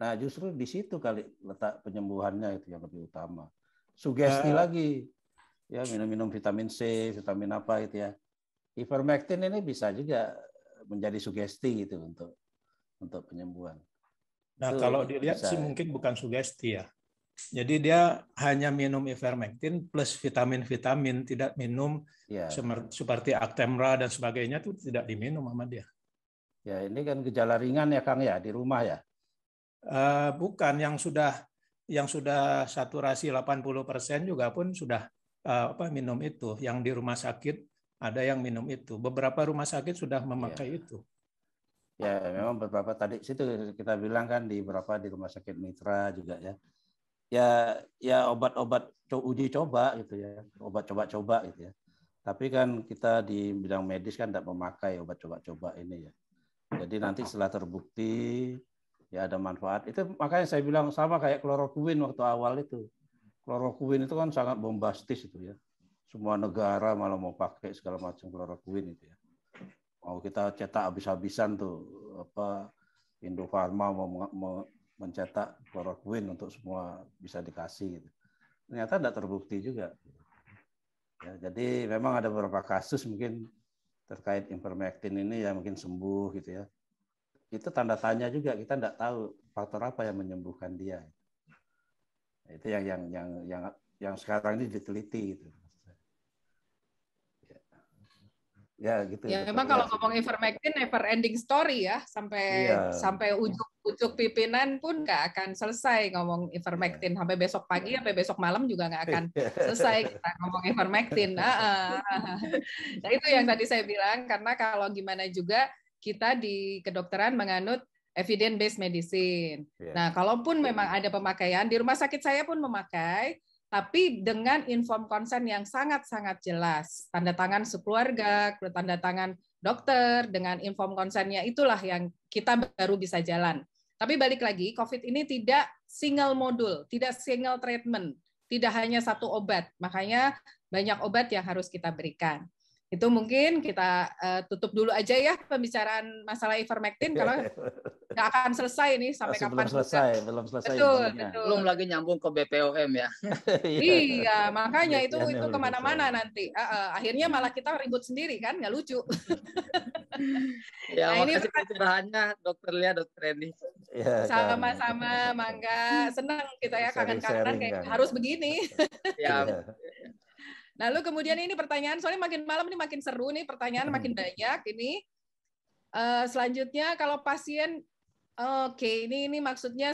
Nah justru di situ kali letak penyembuhannya itu yang lebih utama. Sugesti lagi, ya minum-minum vitamin C, vitamin apa gitu ya. Ivermectin ini bisa juga menjadi sugesti gitu untuk penyembuhan. Nah itu kalau dilihat bisa, sih mungkin bukan sugesti ya. Jadi dia hanya minum ivermectin plus vitamin-vitamin, tidak minum ya. Seperti Actemra dan sebagainya itu tidak diminum sama dia. Ya ini kan gejala ringan ya Kang ya di rumah ya. Bukan yang sudah saturasi 80% juga pun sudah minum itu. Yang di rumah sakit ada yang minum itu. Beberapa rumah sakit sudah memakai itu. Ya memang beberapa tadi situ kita bilang kan di rumah sakit mitra juga ya. Ya obat-obat uji coba gitu ya, obat coba-coba gitu ya. Tapi kan kita di bidang medis kan tidak memakai obat coba-coba ini ya. Jadi nanti setelah terbukti ya ada manfaat. Itu makanya saya bilang sama kayak kloroquine waktu awal itu. Kloroquine itu kan sangat bombastis itu ya. Semua negara malah mau pakai segala macam kloroquine itu ya. Mau kita cetak habis-habisan tuh Indofarma mau mencetak kloroquine untuk semua bisa dikasih gitu. Ternyata tidak terbukti juga. Ya, jadi memang ada beberapa kasus mungkin terkait ivermectin ini yang mungkin sembuh gitu ya. Itu tanda tanya juga, kita tidak tahu faktor apa yang menyembuhkan dia. Itu yang sekarang ini diteliti gitu. Ya gitu. Ya memang kalau ngomong ivermectin never ending story ya, sampai ujung pimpinan pun nggak akan selesai ngomong ivermectin, sampai besok pagi, sampai besok malam juga nggak akan selesai kita ngomong ivermectin. Nah itu yang tadi saya bilang, karena kalau gimana juga kita di kedokteran menganut evidence based medicine. Nah kalaupun memang ada pemakaian, di rumah sakit saya pun memakai, tapi dengan informed consent yang sangat-sangat jelas. Tanda tangan sekeluarga, tanda tangan dokter, dengan informed consent-nya itulah yang kita baru bisa jalan. Tapi balik lagi, COVID ini tidak single modul, tidak single treatment, tidak hanya satu obat. Makanya banyak obat yang harus kita berikan. Itu mungkin kita tutup dulu aja ya pembicaraan masalah ivermectin, kalau nggak akan selesai nih sampai kapan. Belum selesai. Betul. Belum lagi nyambung ke BPOM ya. Iya, makanya itu kemana-mana nanti. Akhirnya malah kita ribut sendiri kan, nggak lucu. Ya, nah, makasih pencerahannya Dokter Lia, Dokter Eni. Ya, sama-sama, Mangga. Senang kita ya, kangen-kangenan kayak harus begini. Ya. Lalu kemudian ini pertanyaan, soalnya makin malam ini makin seru nih, pertanyaan makin banyak ini. Selanjutnya kalau pasien, ini maksudnya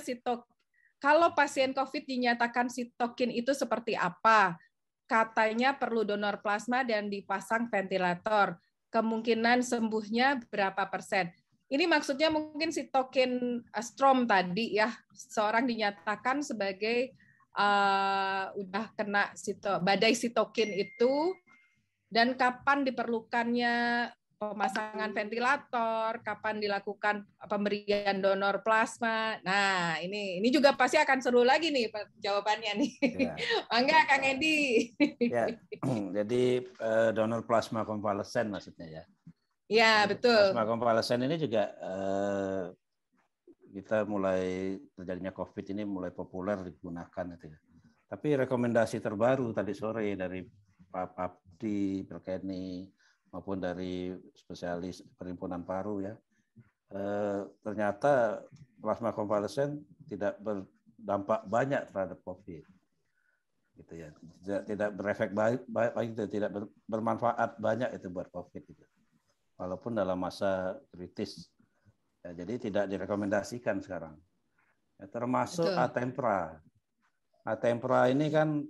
kalau pasien COVID dinyatakan sitokin itu seperti apa? Katanya perlu donor plasma dan dipasang ventilator. Kemungkinan sembuhnya berapa persen? Ini maksudnya mungkin sitokin strom tadi ya, seorang dinyatakan sebagai udah kena badai sitokin itu, dan kapan diperlukannya pemasangan ventilator, kapan dilakukan pemberian donor plasma. Nah, ini juga pasti akan seru lagi nih jawabannya nih. Ya. Mangga Kang Edi. Ya. Jadi donor plasma konvalesen maksudnya ya. Ya, betul. Plasma konvalesen ini juga kita mulai terjadinya COVID ini mulai populer digunakan itu ya. Tapi rekomendasi terbaru tadi sore dari Pak Abdi Berkeni maupun dari spesialis perhimpunan paru ya, ternyata plasma konvalesen tidak berdampak banyak terhadap COVID, gitu ya. Tidak berefek baik itu, tidak bermanfaat banyak itu buat COVID gitu. Walaupun dalam masa kritis. Ya, jadi tidak direkomendasikan sekarang. Ya, termasuk Atempra. Atempra ini kan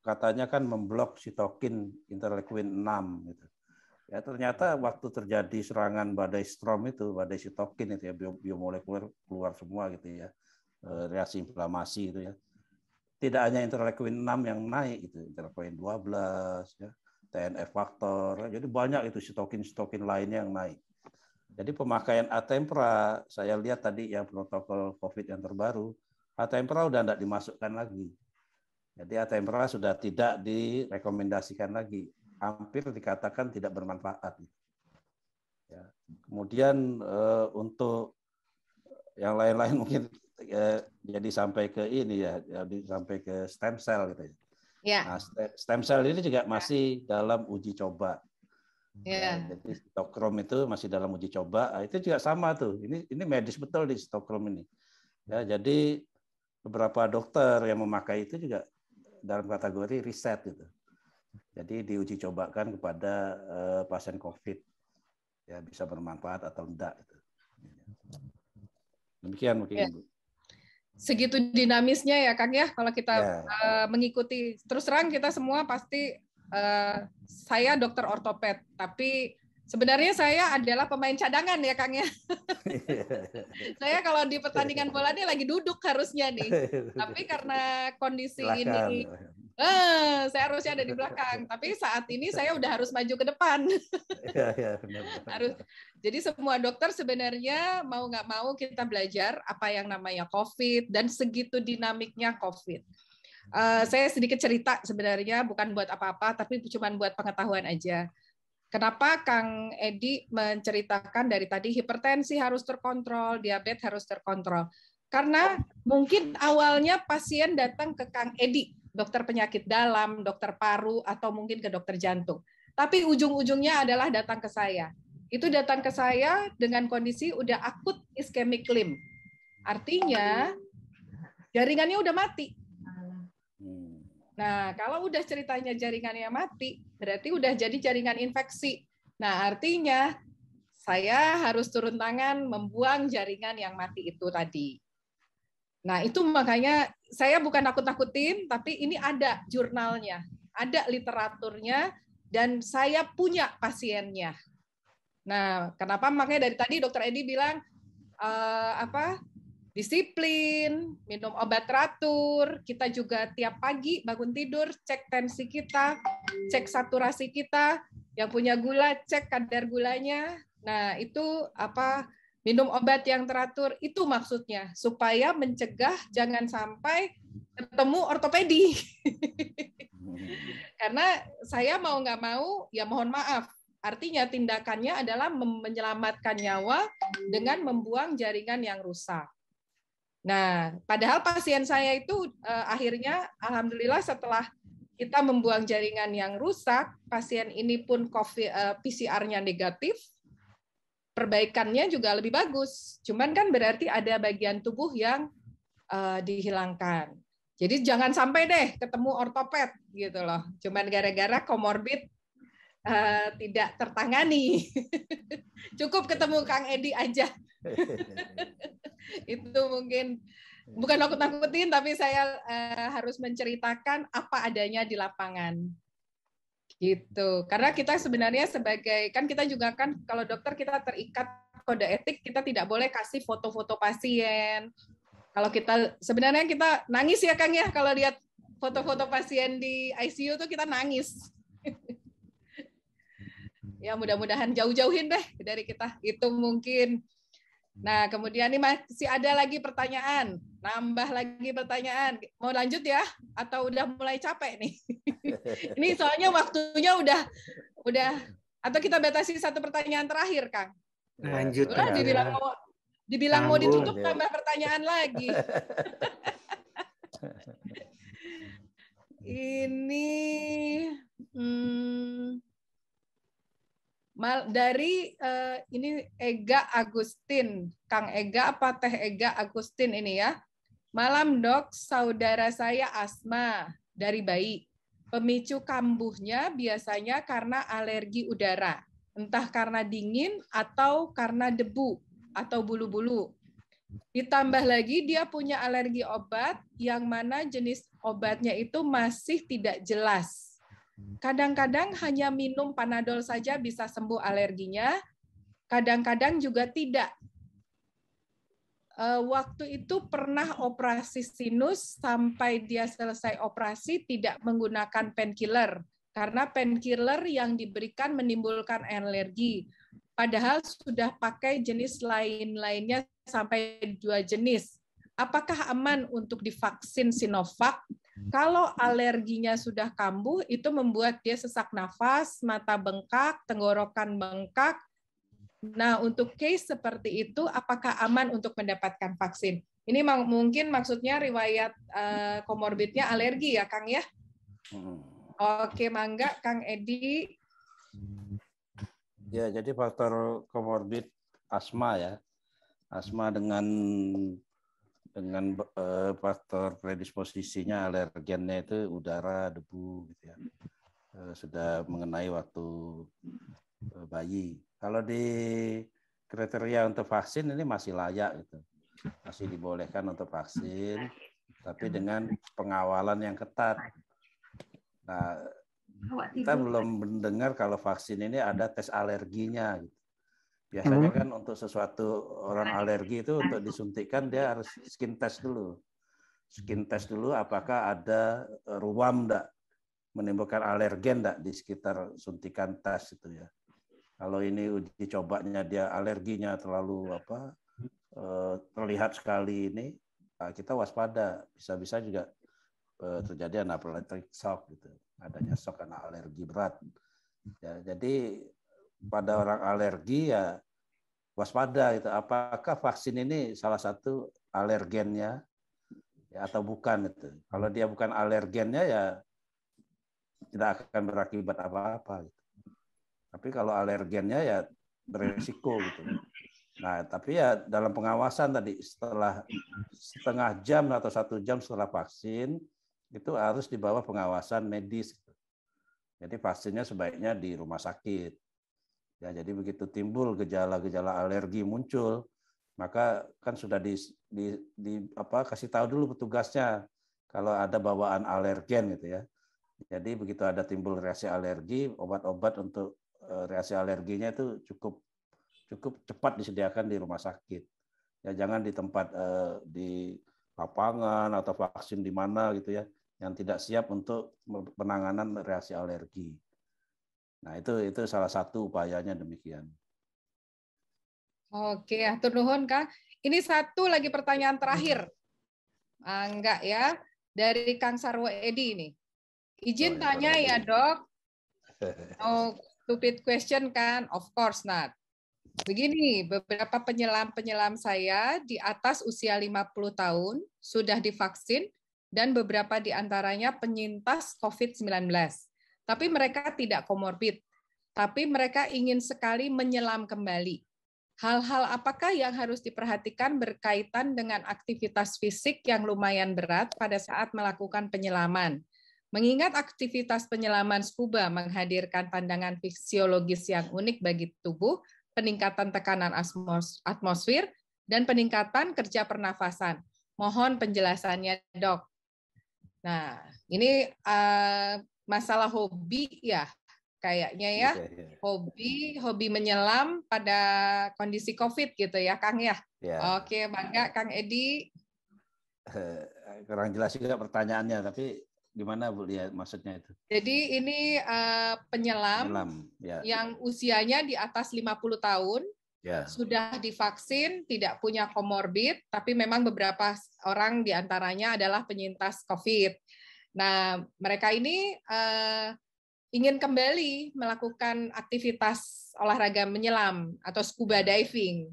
katanya kan memblok sitokin interleukin 6 gitu. Ya, ternyata waktu terjadi serangan badai strom itu, badai sitokin itu ya, biomolekuler keluar semua gitu ya. Reaksi inflamasi itu ya. Tidak hanya interleukin 6 yang naik itu, interleukin 12 ya, TNF faktor. Ya, jadi banyak itu sitokin lainnya yang naik. Jadi pemakaian Atempra, saya lihat tadi yang protokol COVID yang terbaru, Atempra udah tidak dimasukkan lagi. Jadi Atempra sudah tidak direkomendasikan lagi. Hampir dikatakan tidak bermanfaat. Ya. Kemudian untuk yang lain-lain mungkin jadi sampai ke ini ya, jadi sampai ke stem cell gitu ya. Ya. Nah, stem cell ini juga masih dalam uji coba. Yeah. Ya, jadi Stockholm itu masih dalam uji coba. Itu juga sama tuh. Ini medis betul di Stockholm ini. Ya, jadi beberapa dokter yang memakai itu juga dalam kategori riset gitu. Jadi diuji cobakan kepada pasien COVID. Ya, bisa bermanfaat atau enggak gitu. Demikian mungkin. Yeah. Segitu dinamisnya ya Kang ya, kalau kita mengikuti. Terus terang kita semua pasti saya dokter ortoped, tapi sebenarnya saya adalah pemain cadangan ya Kang ya. Saya kalau di pertandingan bola ini lagi duduk harusnya nih, tapi karena kondisi ini saya harusnya ada di belakang. Tapi saat ini saya udah harus maju ke depan. Harus. Jadi semua dokter sebenarnya mau nggak mau kita belajar apa yang namanya COVID dan segitu dinamiknya COVID. Saya sedikit cerita sebenarnya bukan buat apa-apa, tapi cuma buat pengetahuan aja. Kenapa Kang Edi menceritakan dari tadi hipertensi harus terkontrol, diabetes harus terkontrol? Karena mungkin awalnya pasien datang ke Kang Edi, dokter penyakit dalam, dokter paru, atau mungkin ke dokter jantung. Tapi ujung-ujungnya adalah datang ke saya. Itu datang ke saya dengan kondisi udah akut ischemic limb. Artinya jaringannya udah mati. Nah, kalau udah ceritanya jaringannya mati, berarti udah jadi jaringan infeksi. Nah, artinya saya harus turun tangan membuang jaringan yang mati itu tadi. Nah, itu makanya saya bukan nakut-nakutin, tapi ini ada jurnalnya, ada literaturnya, dan saya punya pasiennya. Nah, kenapa makanya dari tadi Dokter Edi bilang disiplin, minum obat teratur, kita juga tiap pagi bangun tidur cek tensi kita, cek saturasi kita, yang punya gula cek kadar gulanya. Nah, itu minum obat yang teratur itu maksudnya supaya mencegah jangan sampai ketemu ortopedi. Karena saya mau nggak mau ya mohon maaf. Artinya tindakannya adalah menyelamatkan nyawa dengan membuang jaringan yang rusak. Nah, padahal pasien saya itu akhirnya alhamdulillah setelah kita membuang jaringan yang rusak, pasien ini pun PCR-nya negatif, perbaikannya juga lebih bagus. Cuman kan berarti ada bagian tubuh yang dihilangkan. Jadi jangan sampai deh ketemu ortoped gitu loh. Cuman gara-gara komorbid tidak tertangani. Cukup ketemu Kang Edi aja. Itu mungkin bukan nakut-nakutin, tapi saya harus menceritakan apa adanya di lapangan. Gitu. Karena kita sebenarnya sebagai, kan kita juga kan kalau dokter kita terikat kode etik, kita tidak boleh kasih foto-foto pasien. Kalau kita, sebenarnya kita nangis ya Kang ya, kalau lihat foto-foto pasien di ICU tuh kita nangis. Ya mudah-mudahan jauh-jauhin deh dari kita. Itu mungkin. Nah, kemudian ini masih ada lagi pertanyaan. Nambah lagi pertanyaan. Mau lanjut ya? Atau udah mulai capek nih? Ini soalnya waktunya udah atau kita batasi satu pertanyaan terakhir, Kang. Lanjut udah, dibilang mau ditutup tambah pertanyaan lagi. Ini dari ini Ega Agustin, Kang Ega apa Teh Ega Agustin ini ya. Malam dok, saudara saya asma dari bayi. Pemicu kambuhnya biasanya karena alergi udara, entah karena dingin atau karena debu atau bulu-bulu. Ditambah lagi dia punya alergi obat yang mana jenis obatnya itu masih tidak jelas. Kadang-kadang hanya minum Panadol saja bisa sembuh alerginya, kadang-kadang juga tidak. Waktu itu pernah operasi sinus, sampai dia selesai operasi tidak menggunakan painkiller, karena painkiller yang diberikan menimbulkan alergi. Padahal sudah pakai jenis lain-lainnya sampai 2 jenis. Apakah aman untuk divaksin Sinovac? Kalau alerginya sudah kambuh, itu membuat dia sesak nafas, mata bengkak, tenggorokan bengkak. Nah, untuk case seperti itu, apakah aman untuk mendapatkan vaksin? Ini mungkin maksudnya riwayat komorbidnya alergi ya, Kang ya? Oke, mangga, Kang Edi. Ya, jadi faktor komorbid asma ya. Asma dengan faktor predisposisinya alergennya itu udara, debu gitu ya. Sudah mengenai waktu bayi. Kalau di kriteria untuk vaksin ini masih layak gitu. Masih dibolehkan untuk vaksin, tapi dengan pengawalan yang ketat. Nah, kita belum mendengar kalau vaksin ini ada tes alerginya gitu. Biasanya kan untuk sesuatu orang alergi itu untuk disuntikkan dia harus skin test dulu. Skin test dulu apakah ada ruam enggak, menimbulkan alergen enggak di sekitar suntikan tes itu ya. Kalau ini uji cobanya dia alerginya terlalu terlihat sekali ini, kita waspada. Bisa-bisa juga terjadi anaphylactic shock gitu. Adanya shock karena alergi berat. Ya, jadi pada orang alergi ya waspada itu. Apakah vaksin ini salah satu alergennya ya, atau bukan itu. Kalau dia bukan alergennya ya tidak akan berakibat apa-apa gitu. Tapi kalau alergennya ya beresiko gitu. Nah, tapi ya dalam pengawasan tadi setelah setengah jam atau 1 jam setelah vaksin itu harus di bawah pengawasan medis. Jadi vaksinnya sebaiknya di rumah sakit. Ya, jadi begitu timbul gejala-gejala alergi muncul, maka kan sudah kasih tahu dulu petugasnya kalau ada bawaan alergen gitu ya. Jadi begitu ada timbul reaksi alergi, obat-obat untuk reaksi alerginya itu cukup cepat disediakan di rumah sakit. Ya, jangan di tempat di lapangan atau vaksin di mana gitu ya, yang tidak siap untuk penanganan reaksi alergi. Nah, itu salah satu upayanya demikian. Oke, atur nuhun, Kang. Ini satu lagi pertanyaan terakhir. Enggak ya, dari Kang Sarwo Edi ini. Izin tanya ya, Dok. Oh, stupid question kan? Of course not. Begini, beberapa penyelam saya di atas usia 50 tahun sudah divaksin dan beberapa di antaranya penyintas COVID-19. Tapi mereka tidak komorbid. Tapi mereka ingin sekali menyelam kembali. Hal-hal apakah yang harus diperhatikan berkaitan dengan aktivitas fisik yang lumayan berat pada saat melakukan penyelaman? Mengingat aktivitas penyelaman scuba menghadirkan pandangan fisiologis yang unik bagi tubuh, peningkatan tekanan atmosfer, dan peningkatan kerja pernafasan. Mohon penjelasannya, Dok. Nah, ini masalah hobi ya, kayaknya ya. Hobi menyelam pada kondisi COVID gitu ya, Kang ya. Oke, bangga Kang Edi. Kurang jelas juga pertanyaannya, tapi gimana Bu lihat maksudnya itu? Jadi ini penyelam ya, yang usianya di atas 50 tahun, ya, sudah divaksin, tidak punya komorbid, tapi memang beberapa orang diantaranya adalah penyintas COVID. Nah, mereka ini ingin kembali melakukan aktivitas olahraga menyelam atau scuba diving.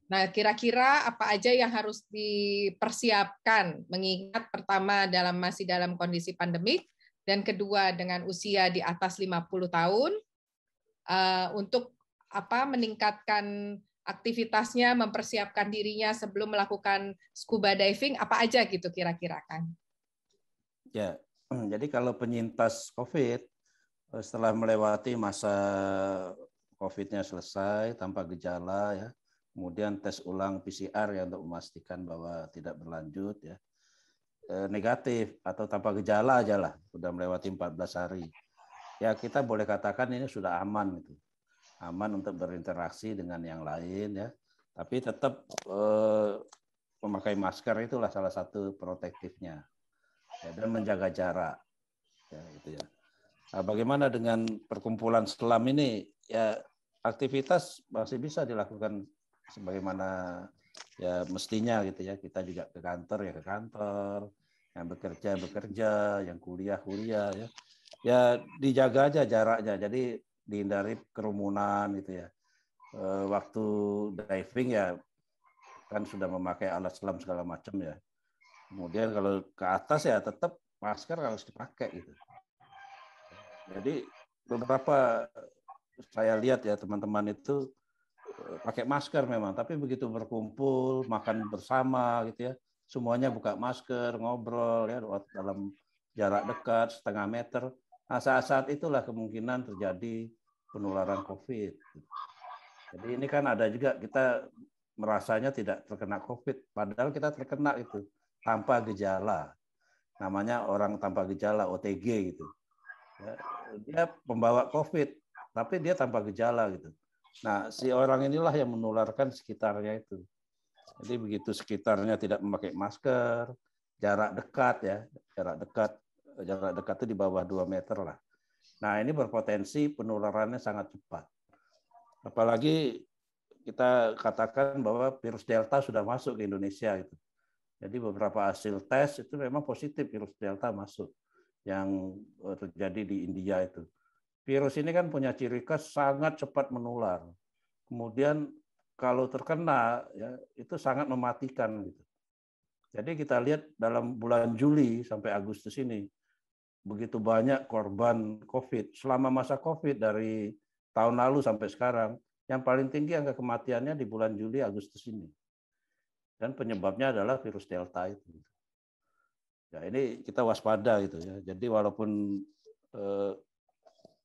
Nah, kira-kira apa aja yang harus dipersiapkan, mengingat pertama masih dalam kondisi pandemik, dan kedua dengan usia di atas 50 tahun, untuk meningkatkan aktivitasnya, mempersiapkan dirinya sebelum melakukan scuba diving, apa aja gitu kira-kira, Kang? Ya, jadi kalau penyintas COVID, setelah melewati masa COVID-nya selesai tanpa gejala, ya, kemudian tes ulang PCR ya untuk memastikan bahwa tidak berlanjut, ya, negatif atau tanpa gejala aja lah, sudah melewati 14 hari. Ya, kita boleh katakan ini sudah aman gitu. Aman untuk berinteraksi dengan yang lain, ya. Tapi tetap memakai masker itulah salah satu protektifnya. Ya, dan menjaga jarak. Ya, itu ya. Nah, bagaimana dengan perkumpulan selam ini? Ya, aktivitas masih bisa dilakukan sebagaimana ya mestinya gitu ya. Kita juga ke kantor ya ke kantor, yang bekerja, yang kuliah ya. Ya dijaga aja jaraknya. Jadi dihindari kerumunan gitu ya. Waktu diving ya kan sudah memakai alat selam segala macam ya. Kemudian kalau ke atas ya tetap masker harus dipakai gitu. Jadi beberapa saya lihat ya teman-teman itu pakai masker memang, tapi begitu berkumpul, makan bersama gitu ya, semuanya buka masker, ngobrol ya dalam jarak dekat setengah meter. Nah, saat-saat itulah kemungkinan terjadi penularan COVID. Jadi ini kan ada juga kita merasanya tidak terkena COVID, padahal kita terkena itu tanpa gejala. Namanya orang tanpa gejala, OTG gitu. Ya, dia pembawa COVID, tapi dia tanpa gejala gitu. Nah, si orang inilah yang menularkan sekitarnya itu. Jadi begitu sekitarnya tidak memakai masker, jarak dekat ya, jarak dekat itu di bawah 2 meter lah. Nah, ini berpotensi penularannya sangat cepat. Apalagi kita katakan bahwa virus Delta sudah masuk ke Indonesia itu. Jadi beberapa hasil tes itu memang positif virus Delta masuk yang terjadi di India itu. Virus ini kan punya ciri khas sangat cepat menular. Kemudian kalau terkena ya itu sangat mematikan gitu. Jadi kita lihat dalam bulan Juli sampai Agustus ini begitu banyak korban COVID. Selama masa COVID dari tahun lalu sampai sekarang, yang paling tinggi angka kematiannya di bulan Juli Agustus ini. Dan penyebabnya adalah virus Delta itu. Ya, ini kita waspada gitu ya. Jadi walaupun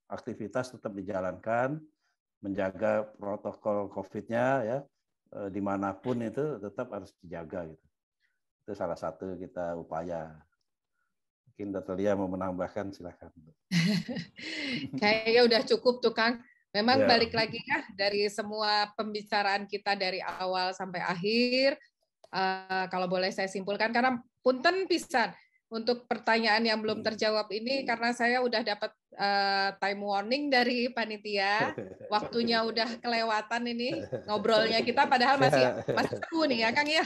aktivitas tetap dijalankan, menjaga protokol COVID-nya ya, dimanapun itu tetap harus dijaga gitu. Itu salah satu kita upaya. Mungkin Dr. Lia mau menambahkan, silakan. Kayaknya udah cukup tuh Kang. Memang balik lagi ya dari semua pembicaraan kita dari awal sampai akhir, kalau boleh saya simpulkan, karena punten pisan untuk pertanyaan yang belum terjawab ini, karena saya udah dapat time warning dari panitia, waktunya udah kelewatan ini ngobrolnya kita, padahal masih seru nih ya Kang ya.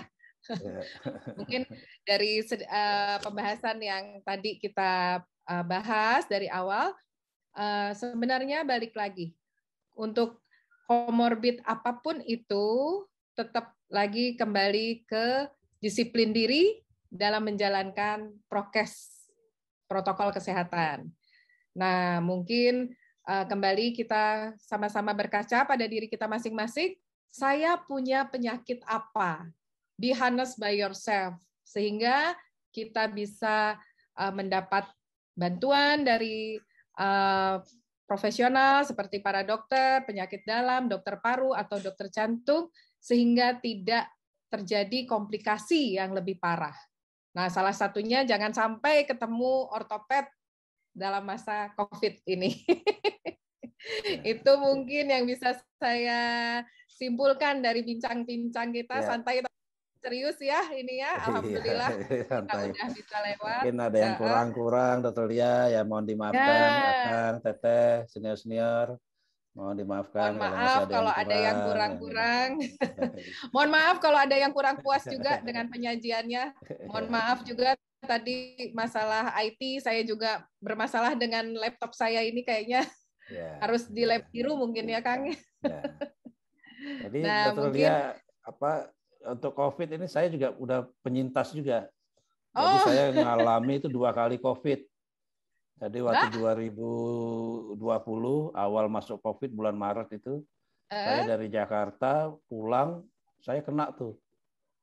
Mungkin dari pembahasan yang tadi kita bahas dari awal, sebenarnya balik lagi, untuk komorbid apapun itu tetap lagi kembali ke disiplin diri dalam menjalankan prokes, protokol kesehatan. Nah, mungkin kembali kita sama-sama berkaca pada diri kita masing-masing, saya punya penyakit apa? Be honest by yourself, sehingga kita bisa mendapat bantuan dari profesional seperti para dokter, penyakit dalam, dokter paru, atau dokter jantung, sehingga tidak terjadi komplikasi yang lebih parah. Nah, salah satunya jangan sampai ketemu ortoped dalam masa COVID ini. Itu mungkin yang bisa saya simpulkan dari bincang-bincang kita, santai serius ya ini ya, alhamdulillah kita udah bisa lewat. Mungkin ada yang kurang-kurang, Dr. Lia, ya mohon dimaafkan, Akang, Teteh, senior-senior, mohon dimaafkan. Mohon maaf kalau ada yang kurang-kurang. Mohon maaf kalau ada yang kurang puas juga dengan penyajiannya. Mohon maaf juga tadi masalah IT, saya juga bermasalah dengan laptop saya ini kayaknya harus di lab biru mungkin ya Kang. Jadi nah, Dr. Lia, untuk COVID ini saya juga udah penyintas juga. Jadi saya ngalami itu 2 kali COVID. Jadi waktu 2020 awal masuk COVID bulan Maret itu, saya dari Jakarta pulang, saya kena tuh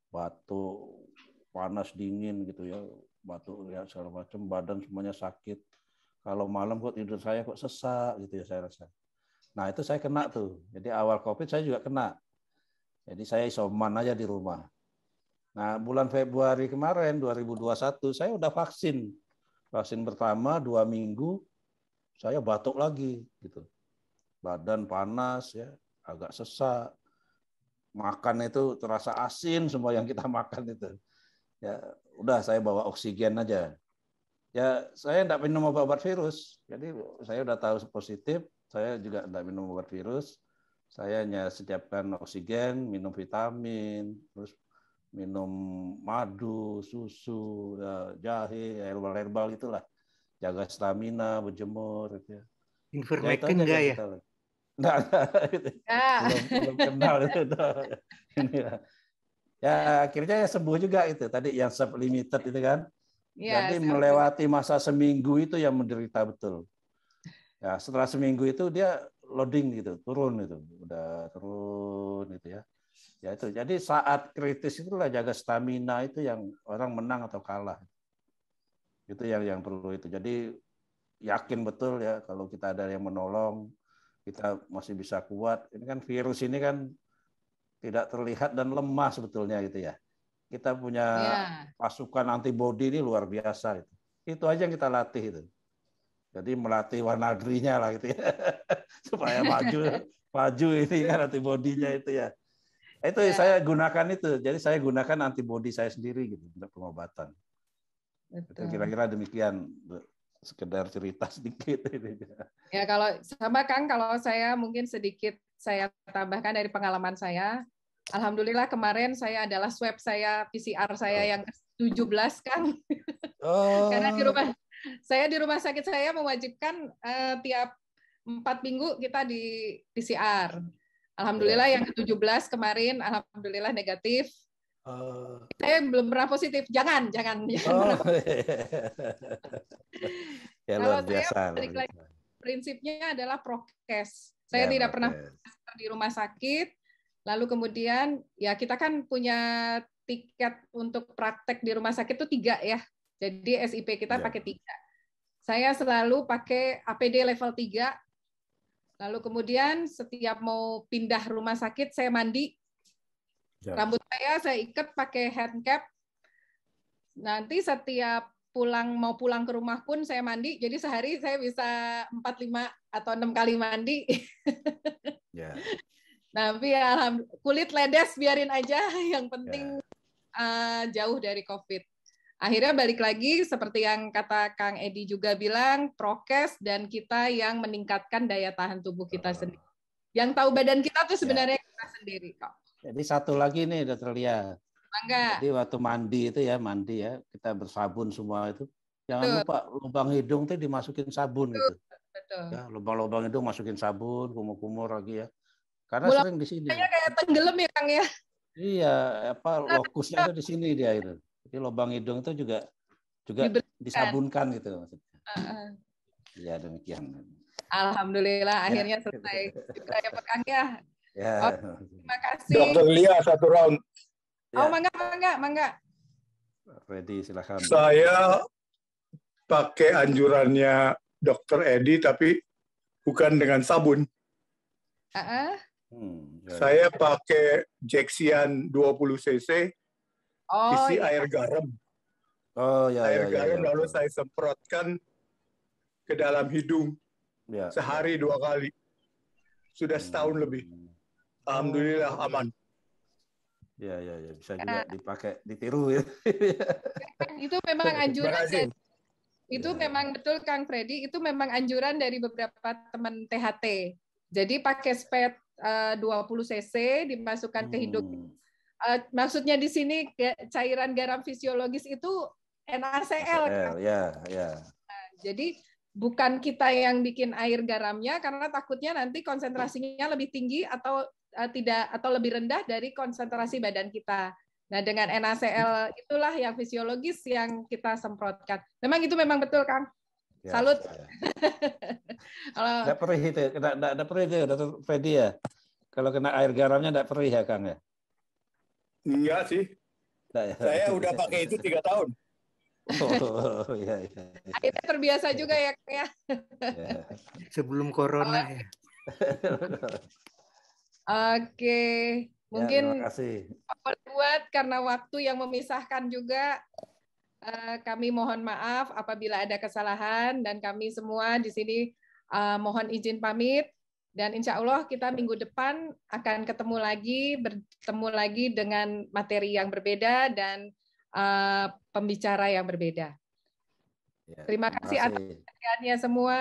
batuk, panas dingin gitu ya, batuk ya segala macam, badan semuanya sakit. Kalau malam kok tidur saya kok sesak gitu ya saya rasa. Nah itu saya kena tuh. Jadi awal COVID saya juga kena. Jadi saya isoman aja di rumah. Nah, bulan Februari kemarin 2021 saya udah vaksin. Vaksin pertama 2 minggu saya batuk lagi gitu. Badan panas ya, agak sesak. Makan itu terasa asin semua yang kita makan itu. Ya, udah saya bawa oksigen aja. Ya, saya enggak minum obat virus. Jadi saya udah tahu positif, saya juga enggak minum obat virus. Saya hanya siapkan oksigen, minum vitamin, terus minum madu, susu, jahe, herbal-herbal itulah. Jaga stamina, berjemur. Gitu. Ivermectin enggak ya? Enggak. Gitu. Belum kenal itu. Ya akhirnya sembuh juga itu. Tadi yang sub-limited itu kan. Ya, jadi melewati masa seminggu itu yang menderita betul. Ya setelah seminggu itu dia loading gitu, turun itu, udah turun gitu ya. Ya itu. Jadi saat kritis itulah jaga stamina itu yang orang menang atau kalah. Itu yang perlu itu. Jadi yakin betul ya kalau kita ada yang menolong, kita masih bisa kuat. Ini kan virus ini kan tidak terlihat dan lemah sebetulnya gitu ya. Kita punya pasukan antibodi ini luar biasa itu. Itu aja yang kita latih itu. Jadi melatih wanadrinya lah gitu ya. Supaya maju ini kan antibodinya itu ya. Itu saya gunakan itu. Jadi saya gunakan antibodi saya sendiri gitu untuk pengobatan. Itu kira-kira demikian. Sekedar cerita sedikit. Ya kalau sama Kang, kalau saya mungkin sedikit saya tambahkan dari pengalaman saya. Alhamdulillah kemarin saya adalah swab saya, PCR saya yang ke-17 Kang. Karena di rumah sakit saya mewajibkan tiap 4 minggu kita di PCR. Alhamdulillah yang ke-17 kemarin, alhamdulillah negatif. Saya belum pernah positif. Jangan. Ya, luar biasa. Prinsipnya adalah prokes. Saya tidak pernah di rumah sakit. Lalu kemudian ya kita kan punya tiket untuk praktek di rumah sakit itu 3 ya. Jadi SIP kita pakai 3. Saya selalu pakai APD level 3. Lalu kemudian setiap mau pindah rumah sakit saya mandi. Rambut saya ikat pakai hand cap. Nanti setiap mau pulang ke rumah pun saya mandi. Jadi sehari saya bisa 4, 5 atau 6 kali mandi. Ya. Tapi kulit ledes biarin aja, yang penting jauh dari COVID. Akhirnya balik lagi seperti yang kata Kang Edi juga bilang, prokes dan kita yang meningkatkan daya tahan tubuh kita sendiri. Yang tahu badan kita tuh sebenarnya kita sendiri kok. Jadi satu lagi nih Dr. Lia. Mangga. Jadi waktu mandi ya, kita bersabun semua itu. Jangan lupa lubang hidung tuh dimasukin sabun gitu. Betul. Ya, lubang-lubang hidung masukin sabun, kumur-kumur lagi ya. Karena sering di sini. Kayak tenggelam ya Kang ya. Iya, lokusnya itu di sini dia itu. Jadi lubang hidung itu juga disabunkan gitu maksudnya. Ya demikian. Alhamdulillah akhirnya selesai juga ya Pak Kang ya. Ya. Terima kasih. Dr. Lia, 1 round. Oh, mangga. Ready, silakan. Saya pakai anjurannya Dr. Edi, tapi bukan dengan sabun. Saya pakai Jexian 20 cc, isi air garam. Air garam lalu saya semprotkan ke dalam hidung sehari 2 kali. Sudah setahun lebih. Alhamdulillah aman. Ya, bisa juga dipakai, ditiru ya. Itu memang anjuran. Itu memang betul Kang Freddy, itu memang anjuran dari beberapa teman THT. Jadi pakai spet 20 cc dimasukkan ke hidung. Maksudnya di sini cairan garam fisiologis itu NaCl. Ya. Jadi bukan kita yang bikin air garamnya karena takutnya nanti konsentrasinya lebih tinggi atau lebih rendah dari konsentrasi badan kita. Nah, dengan NaCl itulah yang fisiologis yang kita semprotkan. Memang itu memang betul, Kang. Ya, salut. Nggak perih itu, nggak perih itu, Dr. Freddy ya. Kalau kena air garamnya nggak perih ya, Kang ya? Enggak sih. Ya. Saya udah pakai itu 3 tahun. Oh, iya. Akhirnya terbiasa juga ya, Kang ya. Sebelum corona ya. Oke. Mungkin terima kasih. Buat karena waktu yang memisahkan juga, kami mohon maaf apabila ada kesalahan dan kami semua di sini mohon izin pamit dan insya Allah kita minggu depan akan bertemu lagi dengan materi yang berbeda dan pembicara yang berbeda. Terima kasih atas perhatiannya semua.